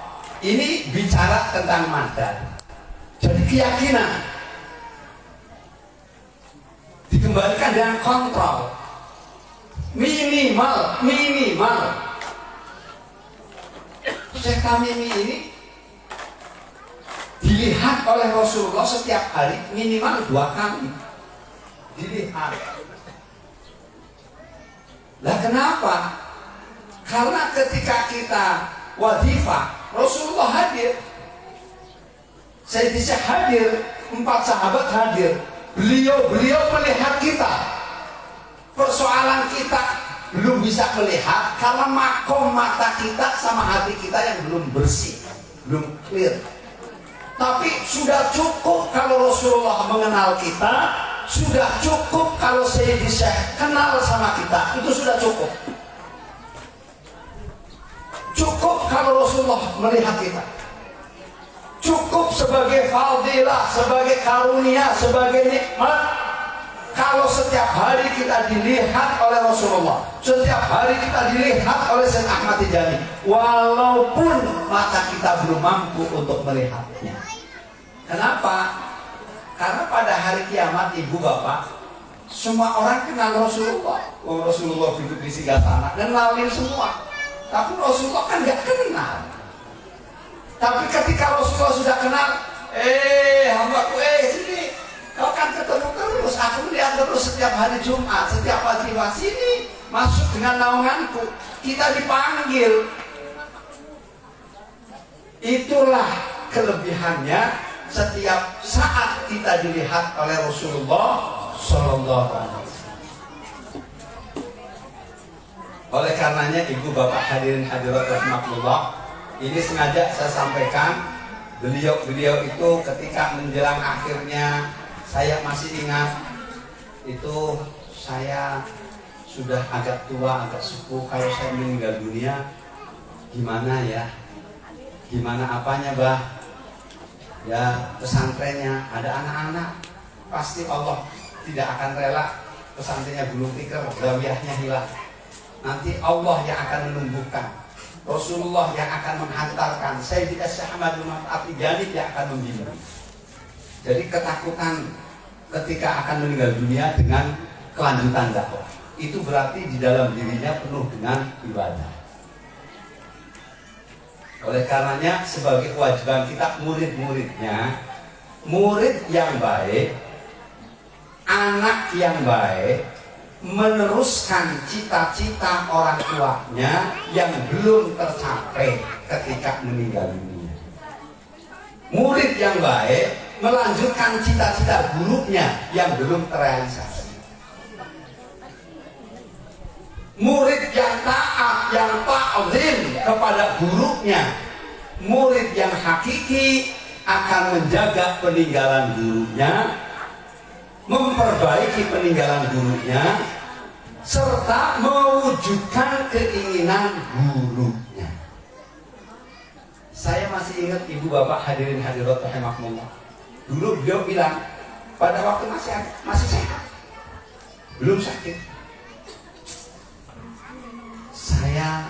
ini bicara tentang madad. Jadi keyakinan dikembalikan dengan kontrol minimal. Syekh Tamimi ini dilihat oleh Rasulullah setiap hari minimal 2 kali dilihat. Lah kenapa? Karena ketika kita wadifah, Rasulullah hadir, Sayyidina hadir, 4 sahabat hadir. Beliau melihat kita. Persoalan kita belum bisa melihat karena makom mata kita sama hati kita yang belum bersih, belum clear. Tapi sudah cukup kalau Rasulullah mengenal kita, sudah cukup kalau Sayyidina kenal sama kita, itu sudah cukup. Cukup kalau Rasulullah melihat kita. Cukup sebagai fadilah, sebagai karunia, sebagai nikmat. Kalau setiap hari kita dilihat oleh Rasulullah, setiap hari kita dilihat oleh Syekh Ahmad Tijani, walaupun mata kita belum mampu untuk melihatnya. Kenapa? Karena pada hari kiamat, ibu bapak, semua orang kenal Rasulullah. Rasulullah duduk di singgasana, kenalin semua. Tapi Rasulullah kan gak kenal. Tapi ketika Rasulullah sudah kenal, hambaku, sini, kau kan ketemu terus, aku lihat terus setiap hari Jumat, setiap pagi sini, masuk dengan naunganku, kita dipanggil. Itulah kelebihannya setiap saat kita dilihat oleh Rasulullah Sallallahu Alaihi Wasallam. Oleh karenanya, ibu bapak hadirin hadirat rahimakumullah, ini sengaja saya sampaikan, beliau itu ketika menjelang akhirnya, saya masih ingat, itu saya sudah agak tua, agak sepuh. Kalau saya meninggal dunia, gimana ya? Gimana apanya, bah? Ya, pesantrennya ada anak-anak, pasti Allah tidak akan rela pesantrennya gulung tikar, zawiyahnya hilang. Nanti Allah yang akan menumbuhkan, Rasulullah yang akan menghantarkan, Sayyidina Syekh Ahmad bin At-Tijani yang akan membimbing. Jadi ketakutan ketika akan meninggal dunia dengan kelanjutan dakwah, itu berarti di dalam dirinya penuh dengan ibadah. Oleh karenanya sebagai kewajiban kita murid-muridnya, murid yang baik, anak yang baik, meneruskan cita-cita orang tuanya yang belum tercapai ketika meninggal dunia. Murid yang baik melanjutkan cita-cita gurunya yang belum terrealisasi. Murid yang taat, yang ta'zim kepada gurunya, murid yang hakiki akan menjaga peninggalan gurunya, memperbaiki peninggalan gurunya, serta mewujudkan keinginan gurunya. Saya masih ingat ibu bapak hadirin hadirat rahimakumullah. Dulu beliau bilang pada waktu masih sehat, belum sakit, saya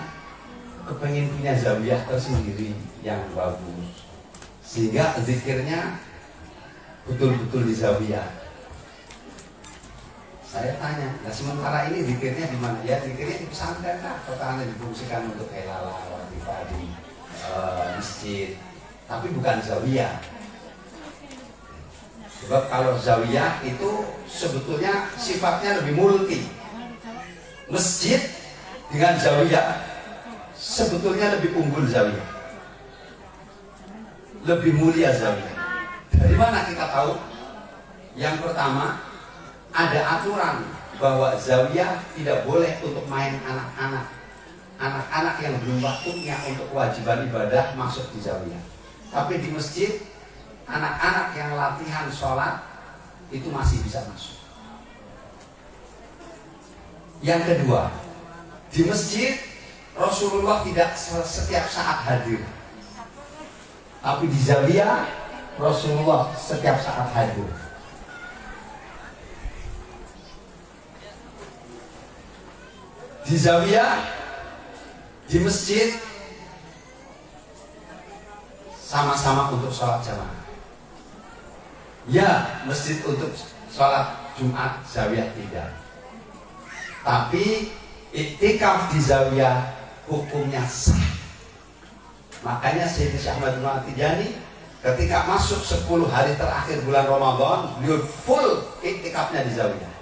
kepengen punya zawiyah tersendiri yang bagus, sehingga zikirnya betul-betul di zawiyah. Saya tanya, nah sementara ini zikirnya di mana? Ya zikirnya di pesantren lah, pertahanan difungsikan untuk helala, watifah di masjid, tapi bukan zawiyah. Sebab kalau zawiyah itu sebetulnya sifatnya lebih multi. Masjid dengan zawiyah sebetulnya lebih unggul zawiyah, lebih mulia zawiyah. Dari mana kita tahu? Yang pertama, ada aturan bahwa zawiyah tidak boleh untuk main anak-anak. Anak-anak yang belum waktunya untuk kewajiban ibadah masuk di zawiyah. Tapi di masjid, anak-anak yang latihan sholat itu masih bisa masuk. Yang kedua, di masjid Rasulullah tidak setiap saat hadir. Tapi di zawiyah Rasulullah setiap saat hadir. Di zawiyah, di masjid sama-sama untuk sholat jamaah. Ya, masjid untuk sholat Jumat, zawiyah tidak. Tapi iktikaf di zawiyah hukumnya sah. Makanya Sayyidi Syekh Ahmad Al-Tijani ketika masuk 10 hari terakhir bulan Ramadan, beliau full iktikafnya di zawiyah.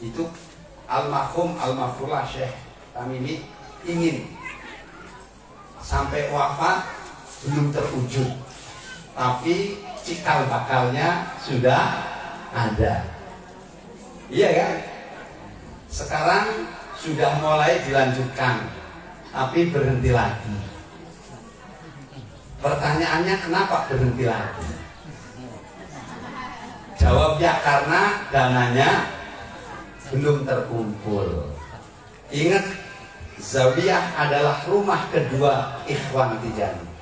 Itu almarhum almarhumah Syekh Tamimi ingin sampai wafat belum terwujud, tapi cikal bakalnya sudah ada. Iya kan? Sekarang sudah mulai dilanjutkan, tapi berhenti lagi. Pertanyaannya, kenapa berhenti lagi? Jawabnya karena dananya belum terkumpul. Ingat, zawiyah adalah rumah kedua Ikhwan Tijani.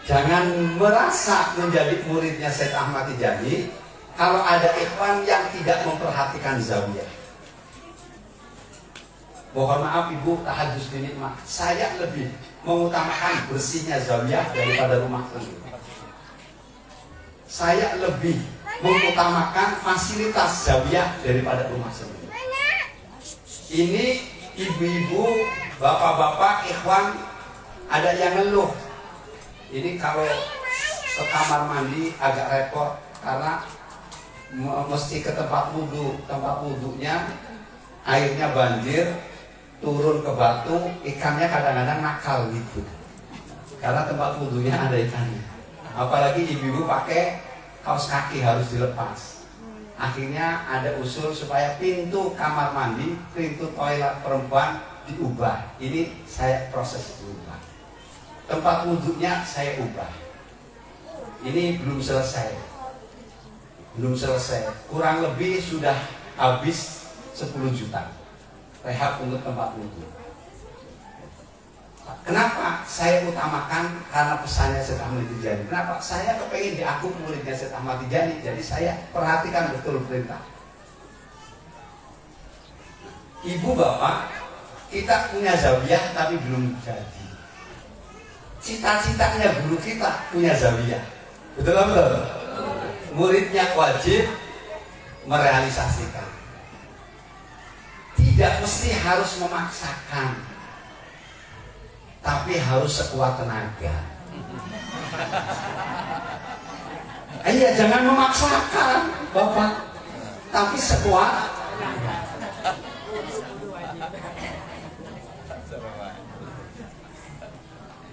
Jangan merasa menjadi muridnya Syekh Ahmad Tijani kalau ada ikhwan yang tidak memperhatikan zawiyah. Mohon maaf Ibu, tahadus binikmah, saya lebih mengutamakan bersihnya zawiyah daripada rumah sendiri. Saya lebih mengutamakan fasilitas zawiyah daripada rumah sendiri. Ini ibu-ibu, bapak-bapak, ikhwan ada yang ngeluh. Ini kalau ke kamar mandi agak repot karena mesti ke tempat wudhu. Tempat wudhunya airnya banjir, turun ke batu, ikannya kadang-kadang nakal gitu. Karena tempat wudhunya ada ikannya. Apalagi ibu-ibu pakai kaos kaki harus dilepas. Akhirnya ada usul supaya pintu kamar mandi, pintu toilet perempuan diubah. Ini saya proses ubah. Tempat wudhunya saya ubah. Ini belum selesai. Belum selesai. Kurang lebih sudah habis 10 juta. Rehab untuk tempat wudhu. Kenapa saya utamakan? Karena pesannya Syekh Ahmad Tijani. Kenapa? Saya kepengen diaku muridnya Syekh Ahmad Tijani. Jadi saya perhatikan betul perintah. Ibu bapak, kita punya zawiyah tapi belum jadi. Cita-citanya guru kita punya zawiyah. Betul betul. Muridnya wajib merealisasikan. Tidak mesti harus memaksakan, tapi harus sekuat tenaga. Iya, jangan memaksakan Bapak, tapi sekuat.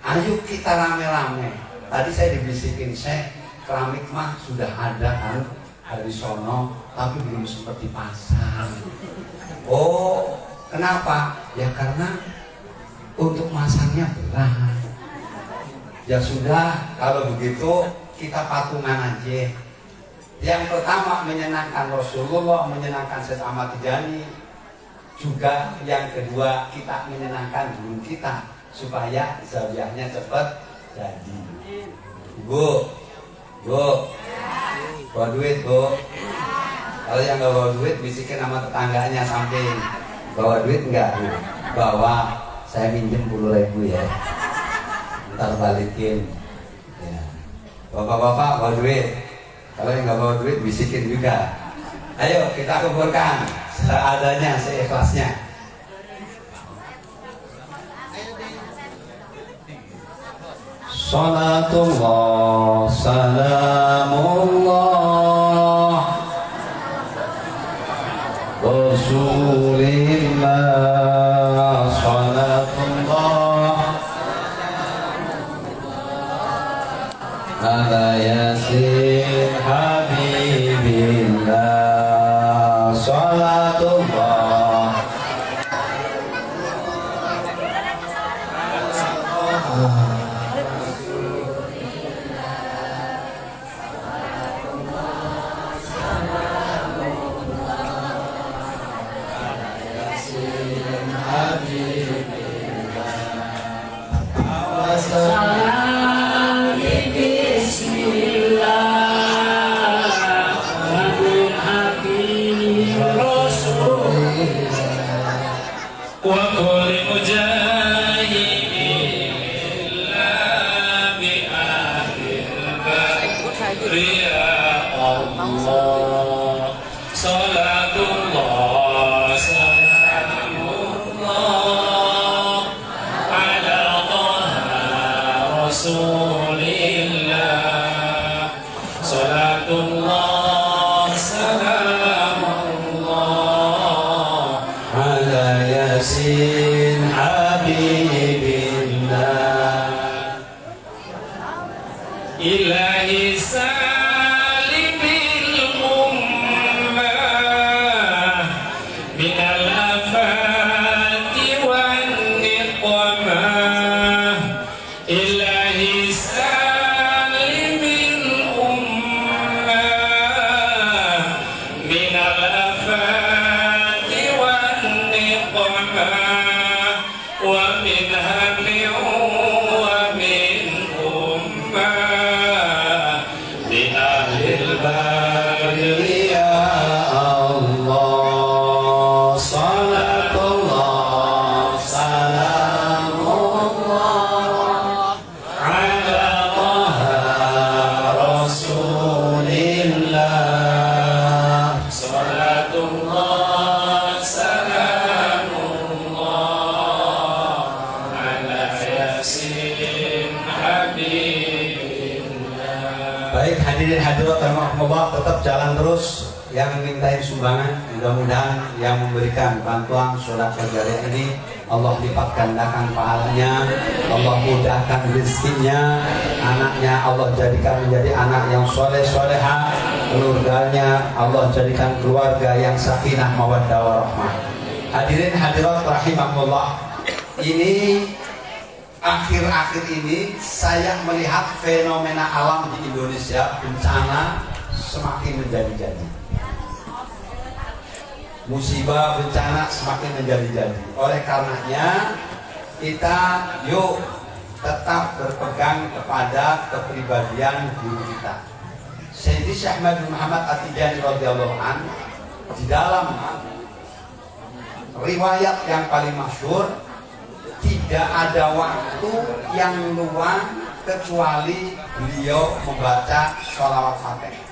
Ayo kita rame-rame. Tadi saya dibisikin, saya keramik mah sudah ada kan dari sono, tapi belum sempat dipasang. Oh, kenapa? Ya karena untuk masangnya berat. Ya sudah, kalau begitu kita patungan aja. Yang pertama menyenangkan Rasulullah, menyenangkan Syekh Ahmad Tijani. Juga yang kedua kita menyenangkan guru kita supaya zawiyahnya cepat jadi. Bu, bawa duit Bu. Kalau yang nggak bawa duit bisikin sama tetangganya samping. Bawa duit enggak? Bawa. Saya minjem 10.000 ya. Ntar balikin. Ya. Bapak-bapak bawa duit. Kalau yang nggak bawa duit bisikin juga. Ayo kita kumpulkan seadanya, seikhlasnya. Salatullah, salamullah, Rasulillah. ala yasin habibillah salatullah tetap jalan terus yang mintain sumbangan, mudah-mudahan yang memberikan bantuan sholat berjariah ini Allah lipat gandakan pahalanya, Allah mudahkan rezekinya, anaknya Allah jadikan menjadi anak yang soleh soleha, keluarganya Allah jadikan keluarga yang sakinah mawaddah warahmah. Hadirin hadirat rahimakumullah, ini akhir-akhir ini saya melihat fenomena alam di Indonesia, bencana semakin menjadi-jadi, musibah bencana semakin menjadi-jadi. Oleh karenanya kita yuk tetap berpegang kepada kepribadian guru kita Sayyidi Syekh Ahmad bin Muhammad At-Tijani radhiyallahu anhu. Di dalam riwayat yang paling masyhur, tidak ada waktu yang luang kecuali beliau membaca sholawat Fatihah.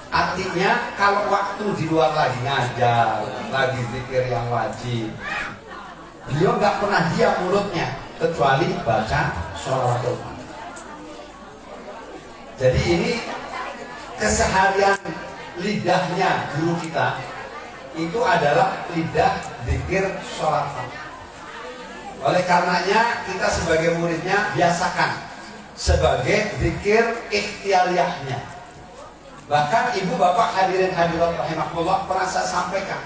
Artinya kalau waktu di luar lagi ngajar, lagi zikir yang wajib, beliau nggak pernah diam mulutnya kecuali baca sholawatul Fatihah. Jadi ini keseharian lidahnya guru kita itu adalah lidah zikir sholat Fatihah. Oleh karenanya kita sebagai muridnya biasakan sebagai zikir ikhtiariyahnya. Bahkan ibu bapak hadirin hadirat rahimahullah pernah saya sampaikan,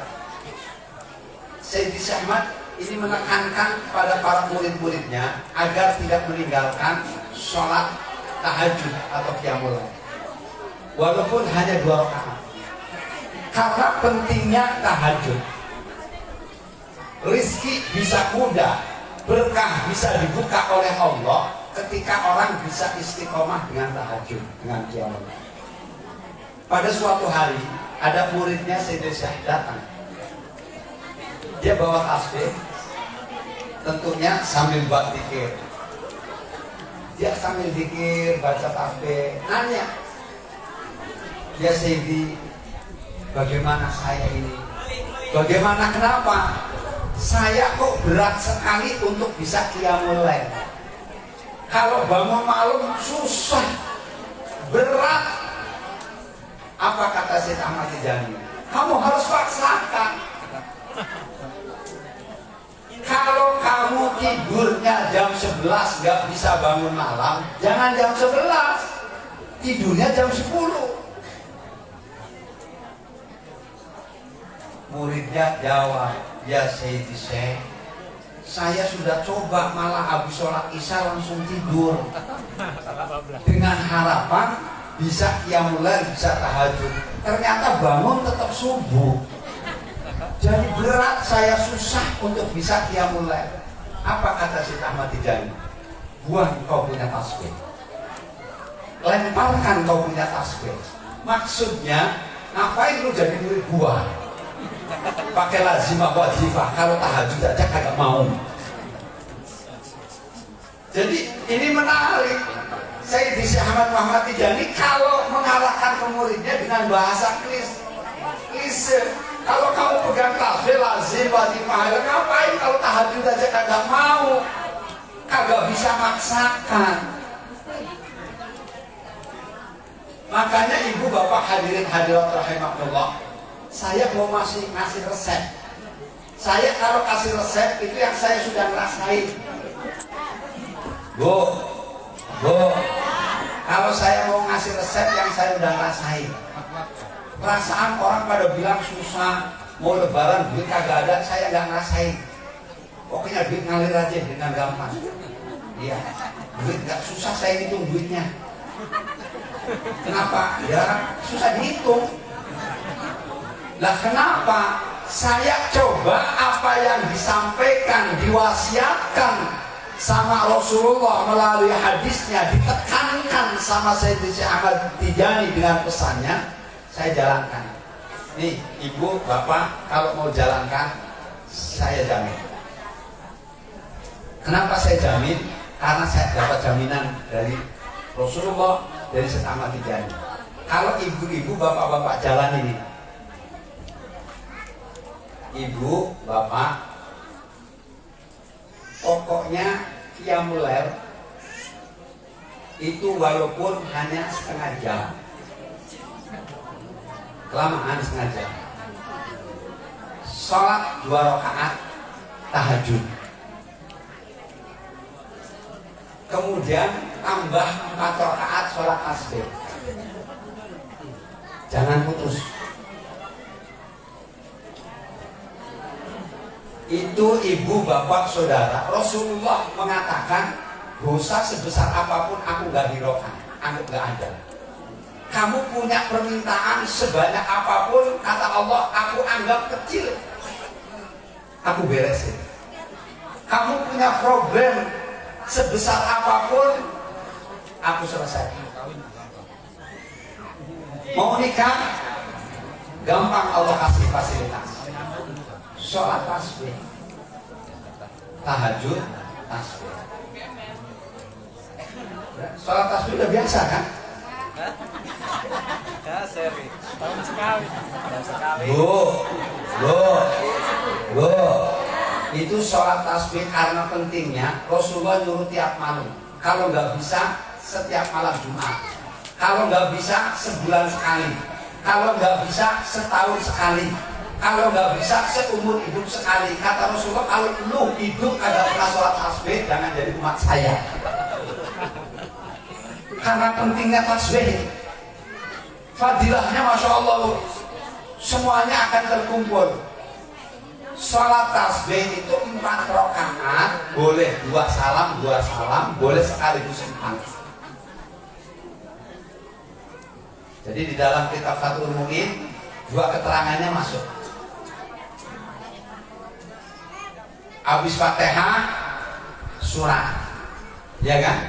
Sayyidi Syekh Ahmad ini menekankan kepada para murid-muridnya agar tidak meninggalkan sholat tahajud atau qiyamul lail walaupun hanya 2 rakaat, karena pentingnya tahajud. Rizki bisa mudah, berkah bisa dibuka oleh Allah ketika orang bisa istiqomah dengan tahajud, dengan qiyamul lail. Pada suatu hari ada muridnya Sayyidi Syekh datang. Dia bawa tasbih, tentunya sambil buat zikir. Dia sambil zikir, baca tasbih, nanya, ya Sayyidi, bagaimana saya ini? Bagaimana, kenapa? Saya kok berat sekali untuk bisa qiyamul lail. Kalau bangun malam susah, berat. Apa kata Syekh Ahmad Tijani? Kamu harus paksakan. Kalau kamu tidurnya jam 11 gak bisa bangun malam, jangan jam 11. tidurnya jam 10. Muridnya jawab, ya Sayyidi Syekh, saya sudah coba malah habis sholat isya langsung tidur dengan harapan bisa qiyamul lail, bisa tahajud. Ternyata bangun tetap subuh. Jadi berat, saya susah untuk bisa qiyamul lail. Apa kata Syekh Ahmad Tijani? Buang kau punya tasbih, lemparkan kau punya tasbih. Maksudnya, ngapain lu jadi murid gua? Pakai lazimah wajibah, kalau tahajud aja kagak mau. Jadi ini menarik. Sayyidi Syekh Ahmad Muhammad Tijani kalau mengarahkan ke muridnya dengan bahasa klise. Kalau kamu pegang tasbih lazim wajibah, ngapain kalau tahajud aja kagak mau? Kagak bisa maksakan. Makanya ibu bapak hadirin hadirat rahimakumullah, saya mau ngasih resep. Saya kalau kasih resep itu yang saya sudah ngerasain. Bu, kalau saya mau ngasih resep yang saya udah ngerasain. Perasaan orang pada bilang susah, mau lebaran duit kagak ada, saya nggak ngerasain. Pokoknya duit ngalir aja dengan gampang. Iya, duit nggak susah, saya hitung duitnya. Kenapa? Ya susah dihitung. Lah kenapa? Saya coba apa yang disampaikan, diwasiatkan sama Rasulullah melalui hadisnya, ditekankan sama Sayyidi Syekh Ahmad Tijani dengan pesannya, saya jalankan. Nih ibu, bapak, kalau mau jalankan, saya jamin. Kenapa saya jamin? Karena saya dapat jaminan dari Rasulullah, dari Syekh Ahmad Tijani. Kalau ibu-ibu, bapak-bapak jalan ini, ibu, bapak, pokoknya qiyamul lail itu walaupun hanya setengah jam, kelamaan setengah jam. Sholat 2 rakaat tahajud, kemudian tambah 4 rakaat sholat tasbih. Jangan putus. Itu ibu, bapak, saudara, Rasulullah mengatakan dosa sebesar apapun aku gak hiraukan, anggap gak ada. Kamu punya permintaan sebanyak apapun, kata Allah, aku anggap kecil, aku beresin. Kamu punya problem sebesar apapun, aku selesaikan. Mau nikah, gampang Allah kasih fasilitas. Sholat tasbih, tahajud tasbih. Sholat tasbih udah biasa kan? Ya seri, tahun sekali. Bu, itu sholat tasbih karena pentingnya. Rasulullah nyuruh tiap malam. Kalau nggak bisa setiap malam Jumat. Kalau nggak bisa sebulan sekali. Kalau nggak bisa setahun sekali. Kalau nggak bisa seumur hidup sekali. Kata Rasulullah, kalau lu hidup kagak pernah sholat tasbih, jangan jadi umat saya. Karena pentingnya tasbih, fadilahnya masya Allah, semuanya akan terkumpul. Sholat tasbih itu 4 rakaat, boleh 2 salam, boleh sekaligus 4. Jadi di dalam kitab Fathul Mu'in 2 keterangannya masuk. Habis Fatihah surat, ya kan?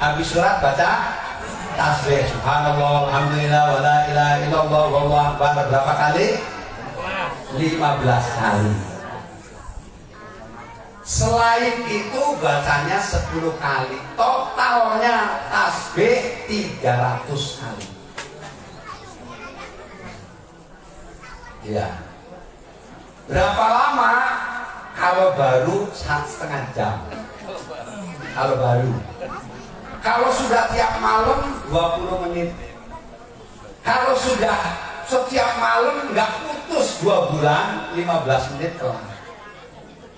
Habis surat baca tasbih, subhanallah, alhamdulillah, wa la ilaha illallah, wallahu akbar. Berapa kali? 15 kali. Selain itu bacanya 10 kali. Totalnya tasbih 300 kali. Ya. Berapa lama? Kalau baru 1,5 jam. Kalau baru. Kalau sudah tiap malam 20 menit. Kalau sudah setiap malam nggak putus 2 bulan, 15 menit kelar.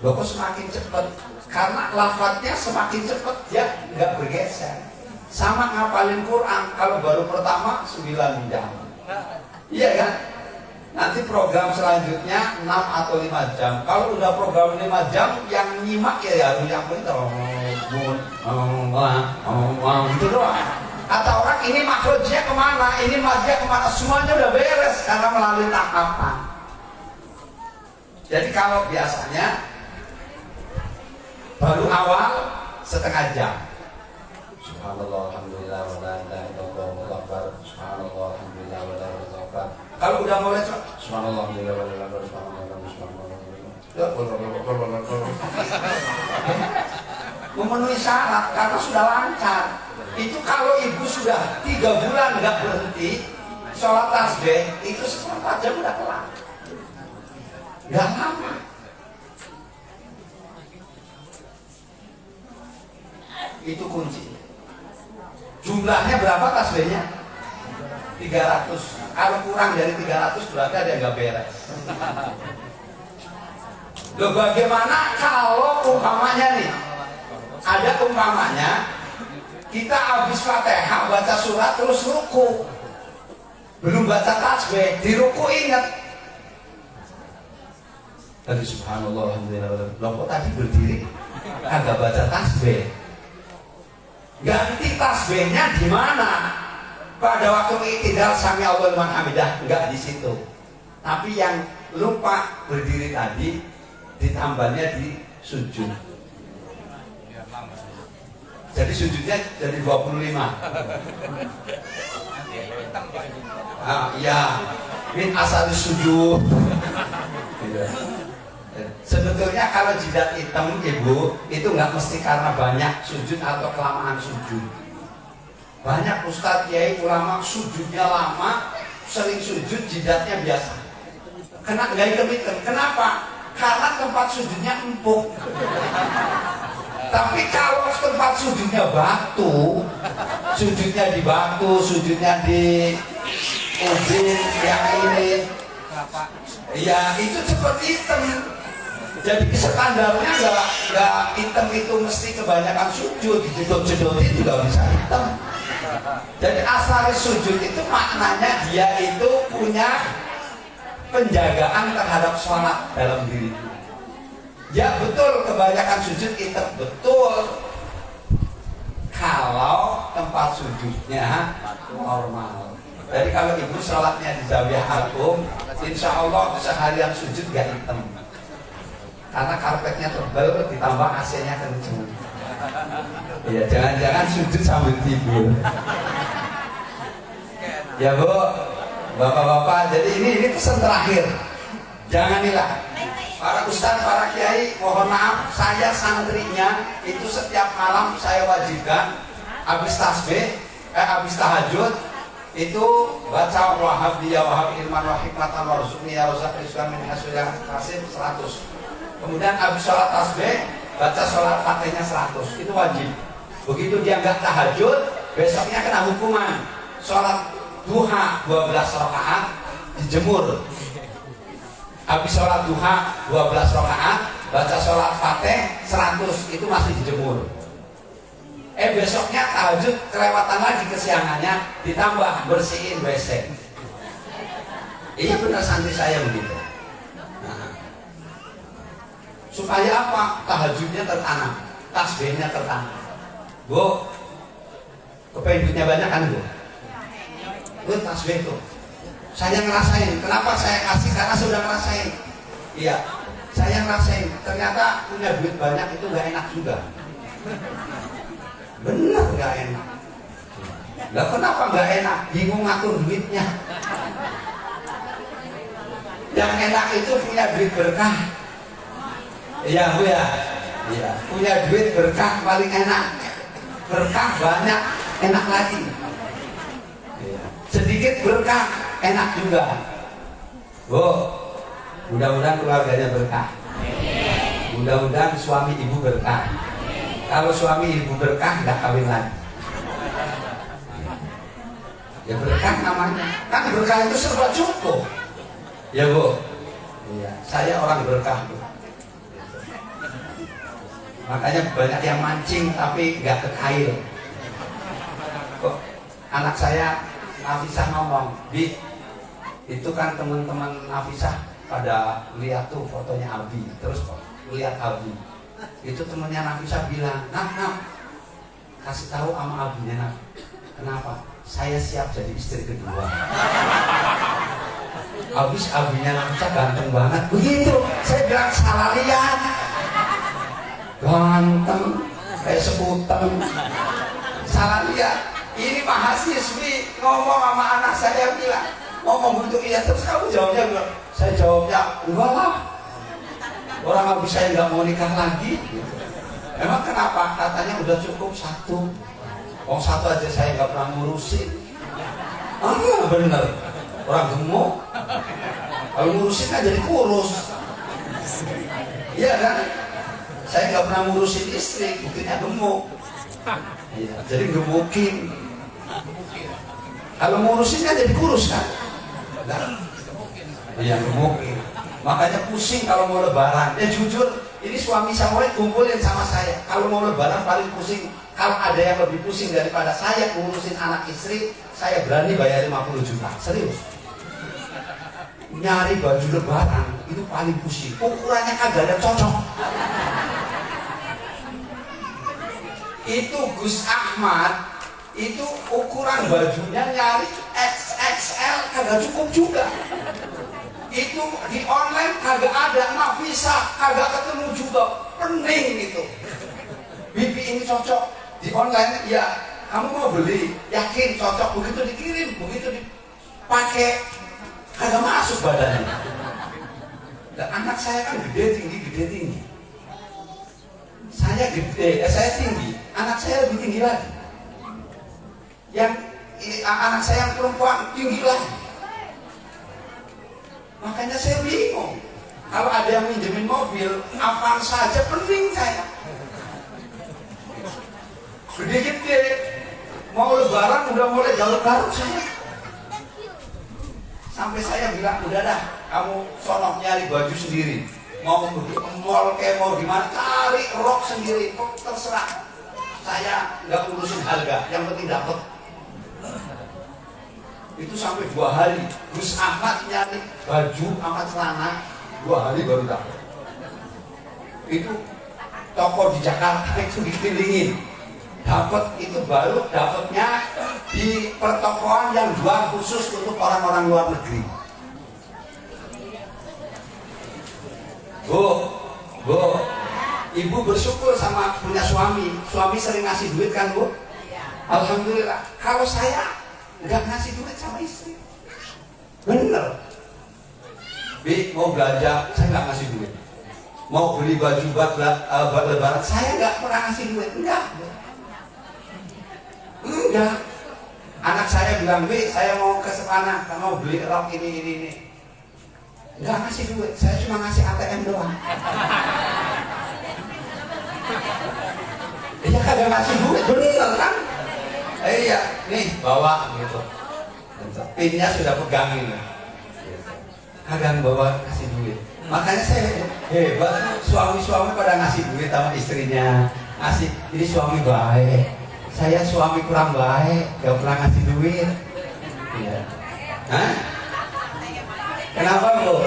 Loh kok semakin cepat? Karena lafadznya semakin cepat dia nggak bergeser. Sama ngapalin Quran, kalau baru pertama 9 jam. Iya kan? Nanti program selanjutnya 6 atau 5 jam. Kalau udah program 5 jam, yang nyimak ya harus yang itu gitu doang. Kata orang ini makhrajnya kemana, ini madnya kemana, semuanya udah beres karena melalui tahapan. Jadi kalau biasanya baru awal setengah jam. Subhanallah, alhamdulillah, wa la ilaha illallah, wallahu akbar. Subhanallah, alhamdulillah, wa la ilaha illallah. Kalau udah mulai subhanallah, alhamdulillah, wa la ilaha illallah. Memenuhi syarat karena sudah lancar. Itu kalau ibu sudah 3 bulan nggak berhenti sholat tasbih, itu 4 jam udah kelar. Nggak lama. Itu kunci. Jumlahnya berapa tasbihnya? 300. Kalau kurang dari 300 berarti ada yang nggak beres. Loh, bagaimana kalau umpamanya nih, ada umpamanya kita habis Fatihah baca surat terus ruku, belum baca tasbih, di ruku ingat tadi subhanallah alhamdulillah, loh kok tadi berdiri kagak baca tasbih, ganti tasbihnya di mana? Pada waktu i'tidal sami Allahu liman hamidah, enggak di situ, tapi yang lupa berdiri tadi ditambahnya di sujud. Jadi sujudnya jadi 25. Iya, min asal sujud. Sebetulnya kalau jidat hitam ibu itu nggak mesti karena banyak sujud atau kelamaan sujud. Banyak ustadz kiai ulama sujudnya lama, sering sujud jidatnya biasa. Kena nggak hitam-hitam. Kenapa? Karena tempat sujudnya empuk. Tapi kalau tempat sujudnya batu, sujudnya di batu, sujudnya di ubin yang ini, ya itu seperti hitam. Jadi standarnya nggak hitam itu mesti kebanyakan sujud, dijedot-jedotin juga bisa hitam. Jadi asal sujud itu maknanya dia itu punya penjagaan terhadap sholat dalam dirinya. Ya betul, kebanyakan sujud hitam, betul. Kalau tempat sujudnya normal. Jadi kalau ibu sholatnya di Zawiyah Agung, insya Allah seharian sujud gak hitam. Karena karpetnya tebal, ditambah AC-nya kenceng. Ya jangan-jangan sujud sambil tidur. Ya bu, bapak-bapak, jadi ini pesan terakhir. Janganilah. Para ustaz, para kiai, mohon maaf, saya santrinya itu setiap malam saya wajibkan habis tasbih, habis tahajud itu baca wahab dia wahab ilman wa hikmatan warzuqni ya razaq rizqan min hasilil kasib 100. Kemudian habis sholat tasbih baca sholat fatihahnya 100. Itu wajib. Begitu dia nggak tahajud, besoknya kena hukuman. Sholat duha 12 rakaat dijemur. Habis sholat duha 12 rakaat, baca sholat fatih 100, itu masih dijemur. Besoknya tahajud kelewatan lagi kesiangannya, ditambah bersihin WC. Iya benar santri saya begitu. Nah, supaya apa? Tahajudnya tertanam, tasbihnya tertanam. Bu, kepengen duitnya banyak kan bu? Bu tasbih tuh. Saya ngerasain, kenapa saya kasih? Karena sudah ngerasain. Iya, saya ngerasain. Ternyata punya duit banyak itu gak enak juga. Bener gak enak. Lah kenapa gak enak? Bingung ngatur duitnya. Yang enak itu punya duit berkah. Iya bu ya. Iya, punya duit berkah paling enak. Berkah banyak, enak lagi. Sedikit berkah, enak juga. Bu, mudah-mudahan keluarganya berkah. Mudah-mudahan suami ibu berkah. Kalau suami ibu berkah, nggak kawin lagi. Ya berkah namanya. Kan berkah itu serba cukup. Ya bu. Iya, saya orang berkah bu. Makanya banyak yang mancing tapi nggak ke kail. anak saya Nafisah ngomong, Bi, itu kan teman-teman Nafisah pada lihat tuh fotonya Abi, terus lihat Abi. Itu temennya Nafisah bilang, nah, kasih tahu sama Abinya, nah, kenapa? Saya siap jadi istri kedua. Habis Abinya Nafisah ganteng banget, begitu. Saya bilang salah lihat, ganteng kayak sebutan, salah lihat. Ini mahasiswi ngomong sama anak saya bilang, ngomong untuk iya, terus kamu jawabnya enggak? Saya jawabnya, enggak lah, orang habis saya nggak mau nikah lagi. Emang kenapa? Katanya udah cukup satu. Satu aja saya nggak pernah ngurusin. Bener, orang gemuk. Kalau ngurusin kan jadi kurus. Iya kan? Saya nggak pernah ngurusin istri, buktinya gemuk. Iya, jadi gemukin. Kalau ngurusin kan jadi kurus kan? Iya, gemukin. Makanya pusing kalau mau lebaran. Ya jujur, ini suami saya kumpulin sama saya. Kalau mau lebaran paling pusing. Kalau ada yang lebih pusing daripada saya ngurusin anak istri, saya berani bayar 50 juta. Serius. Nyari baju lebaran itu paling pusing. Ukurannya kagak ada cocok. Itu Gus Ahmad, itu ukuran bajunya nyari XXL kagak cukup juga. Itu di online kagak ada, Nafisah kagak ketemu juga, pening itu. Bibi ini cocok di online, ya kamu mau beli, yakin cocok, begitu dikirim, begitu dipakai kagak masuk badannya. Dan anak saya kan gede tinggi. Saya gede, saya tinggi, anak saya lebih tinggi lagi. Yang anak saya yang perempuan tinggi lagi. Makanya saya bingung. Kalau ada yang minjemin mobil, apa saja pening saya. Gede-gede, mau lebaran udah mulai garuk-garuk saya. Sampai saya bilang, udah dah, kamu sono nyari baju sendiri. Mau pergi ke mall kayak mau gimana, cari rok sendiri, terserah. Saya nggak urusin harga, yang penting dapat. Itu sampai 2 hari. Gus Ahmad nyari baju sama celana 2 hari baru dapat. Itu toko di Jakarta itu dikelilingin. Dapat itu baru dapatnya di pertokoan yang jual khusus untuk orang-orang luar negeri. Bu, ibu bersyukur sama punya suami. Suami sering ngasih duit kan, Bu? Alhamdulillah. Kalau saya nggak ngasih duit sama istri, bener. Bi, mau belanja, saya nggak ngasih duit. Mau beli baju buat lebaran, saya nggak pernah ngasih duit. Enggak. Anak saya bilang, Bi, saya mau ke sana, mau beli rok ini. Enggak ngasih duit, saya cuma ngasih ATM doang. Iya kagak ngasih duit, bener kan? Iya, nih bawa gitu. Pinnya sudah pegangin. Kagak bawa kasih duit. Makanya saya hebat, suami-suami pada ngasih duit sama istrinya. Ngasih, ini suami baik. Saya suami kurang baik, gak pernah ngasih duit. Iya. Hah? Kenapa, Bu?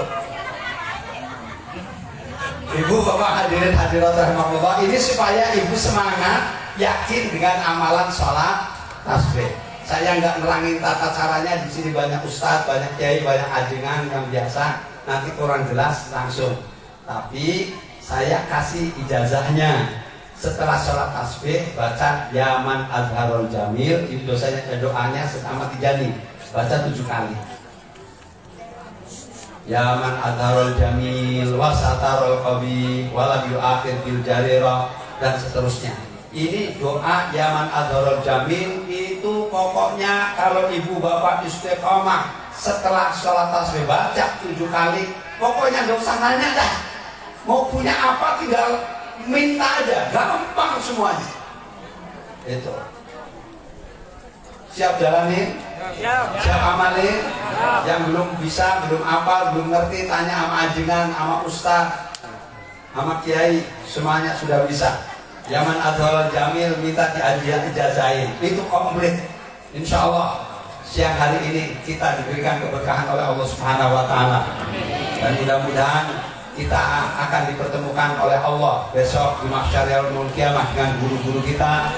Ibu, Bapak hadirin hadirat rahimahullah, ini supaya ibu semangat, yakin dengan amalan sholat tasbih. Saya nggak nerangin tata caranya, di sini banyak ustadz, banyak kiai, banyak ajengan yang biasa, nanti kurang jelas langsung. Tapi saya kasih ijazahnya. Setelah sholat tasbih baca Yaman Adharul Jamil, itu doanya Ahmad Tijani, baca 7 kali. Yaman Adharul Jamil, Wasatarul Qabi, Walam Yu'akhir Bil Jarirah, dan seterusnya. Ini doa Yaman Adharul Jamil itu pokoknya kalau ibu bapak istiqomah setelah sholat tasbih baca 7 kali, pokoknya gak usah nanya dah, mau punya apa tinggal minta aja, gampang semuanya. Itu. Siap jalanin? Siap amalin? Yang belum bisa, belum apa, belum ngerti, tanya sama ajengan, sama ustaz, sama kiai, semuanya sudah bisa. Yaman Adharul Jamil minta diajazain, itu komplit. Insya Allah siang hari ini kita diberikan keberkahan oleh Allah Subhanahu wa Ta'ala, dan mudah-mudahan kita akan dipertemukan oleh Allah besok di mahsyar yaumul qiyamah dengan guru-guru kita,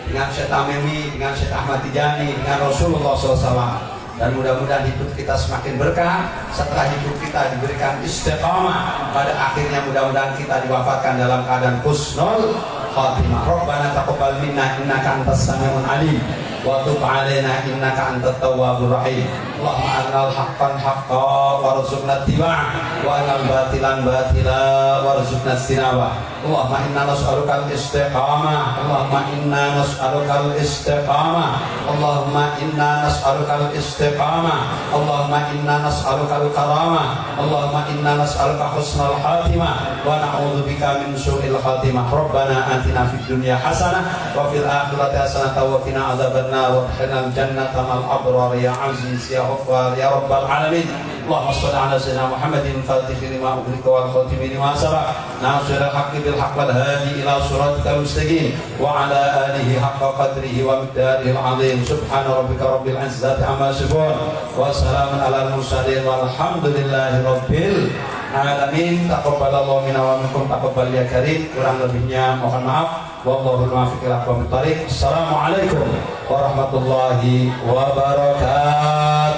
dengan Syekh Tamimi, dengan Syekh Ahmad Tijani, dengan Rasulullah SAW. Dan mudah-mudahan hidup kita semakin berkah. Setelah hidup kita diberikan istiqamah, pada akhirnya mudah-mudahan kita diwafatkan dalam keadaan husnul khatimah. Rabbana taqabbal minna innaka antas samiul alim wa tub alaina innaka antat tawwabur rahim. Allahumma arinal haqqan haqqan warzuqna ittiba'ah wa arinal batilan batila warzuqna istinabah. Allahumma inna nas'aluka al-istiqamah. Allahumma inna nas'aluka al-istiqamah. Allahumma inna nas'aluka al-istiqamah. Allahumma inna nas'aluka al-karamah. Allahumma inna nas'aluka husnal khatimah wa na'udzubika min su'il khatimah. Rabbana atina fid dunya hasanah wa fil akhirati hasanah wa qina adzabannar wa qina al-jannata mal abrar ya aziz ya ghaffar ya rabbal alamin. Allahumma shalli ala sayyidina Muhammadin fatihil lima ughliqa wal khatimi lima sabaq nasiril haqqi bil haqq wal hadi ila siratikal mustaqim wa ala alihi haqqa qadrihi wa miqdarihil azim. Subhana rabbika rabbil izzati amma yasifun wa salamun alal mursalin walhamdulillahi rabbil alamin. Taqabbalallahu minna wa minkum taqabbal ya karim. Kurang lebihnya mohon maaf. Wallahul muwaffiq ila aqwamit thariq. Assalamualaikum warahmatullahi wabarakatuh.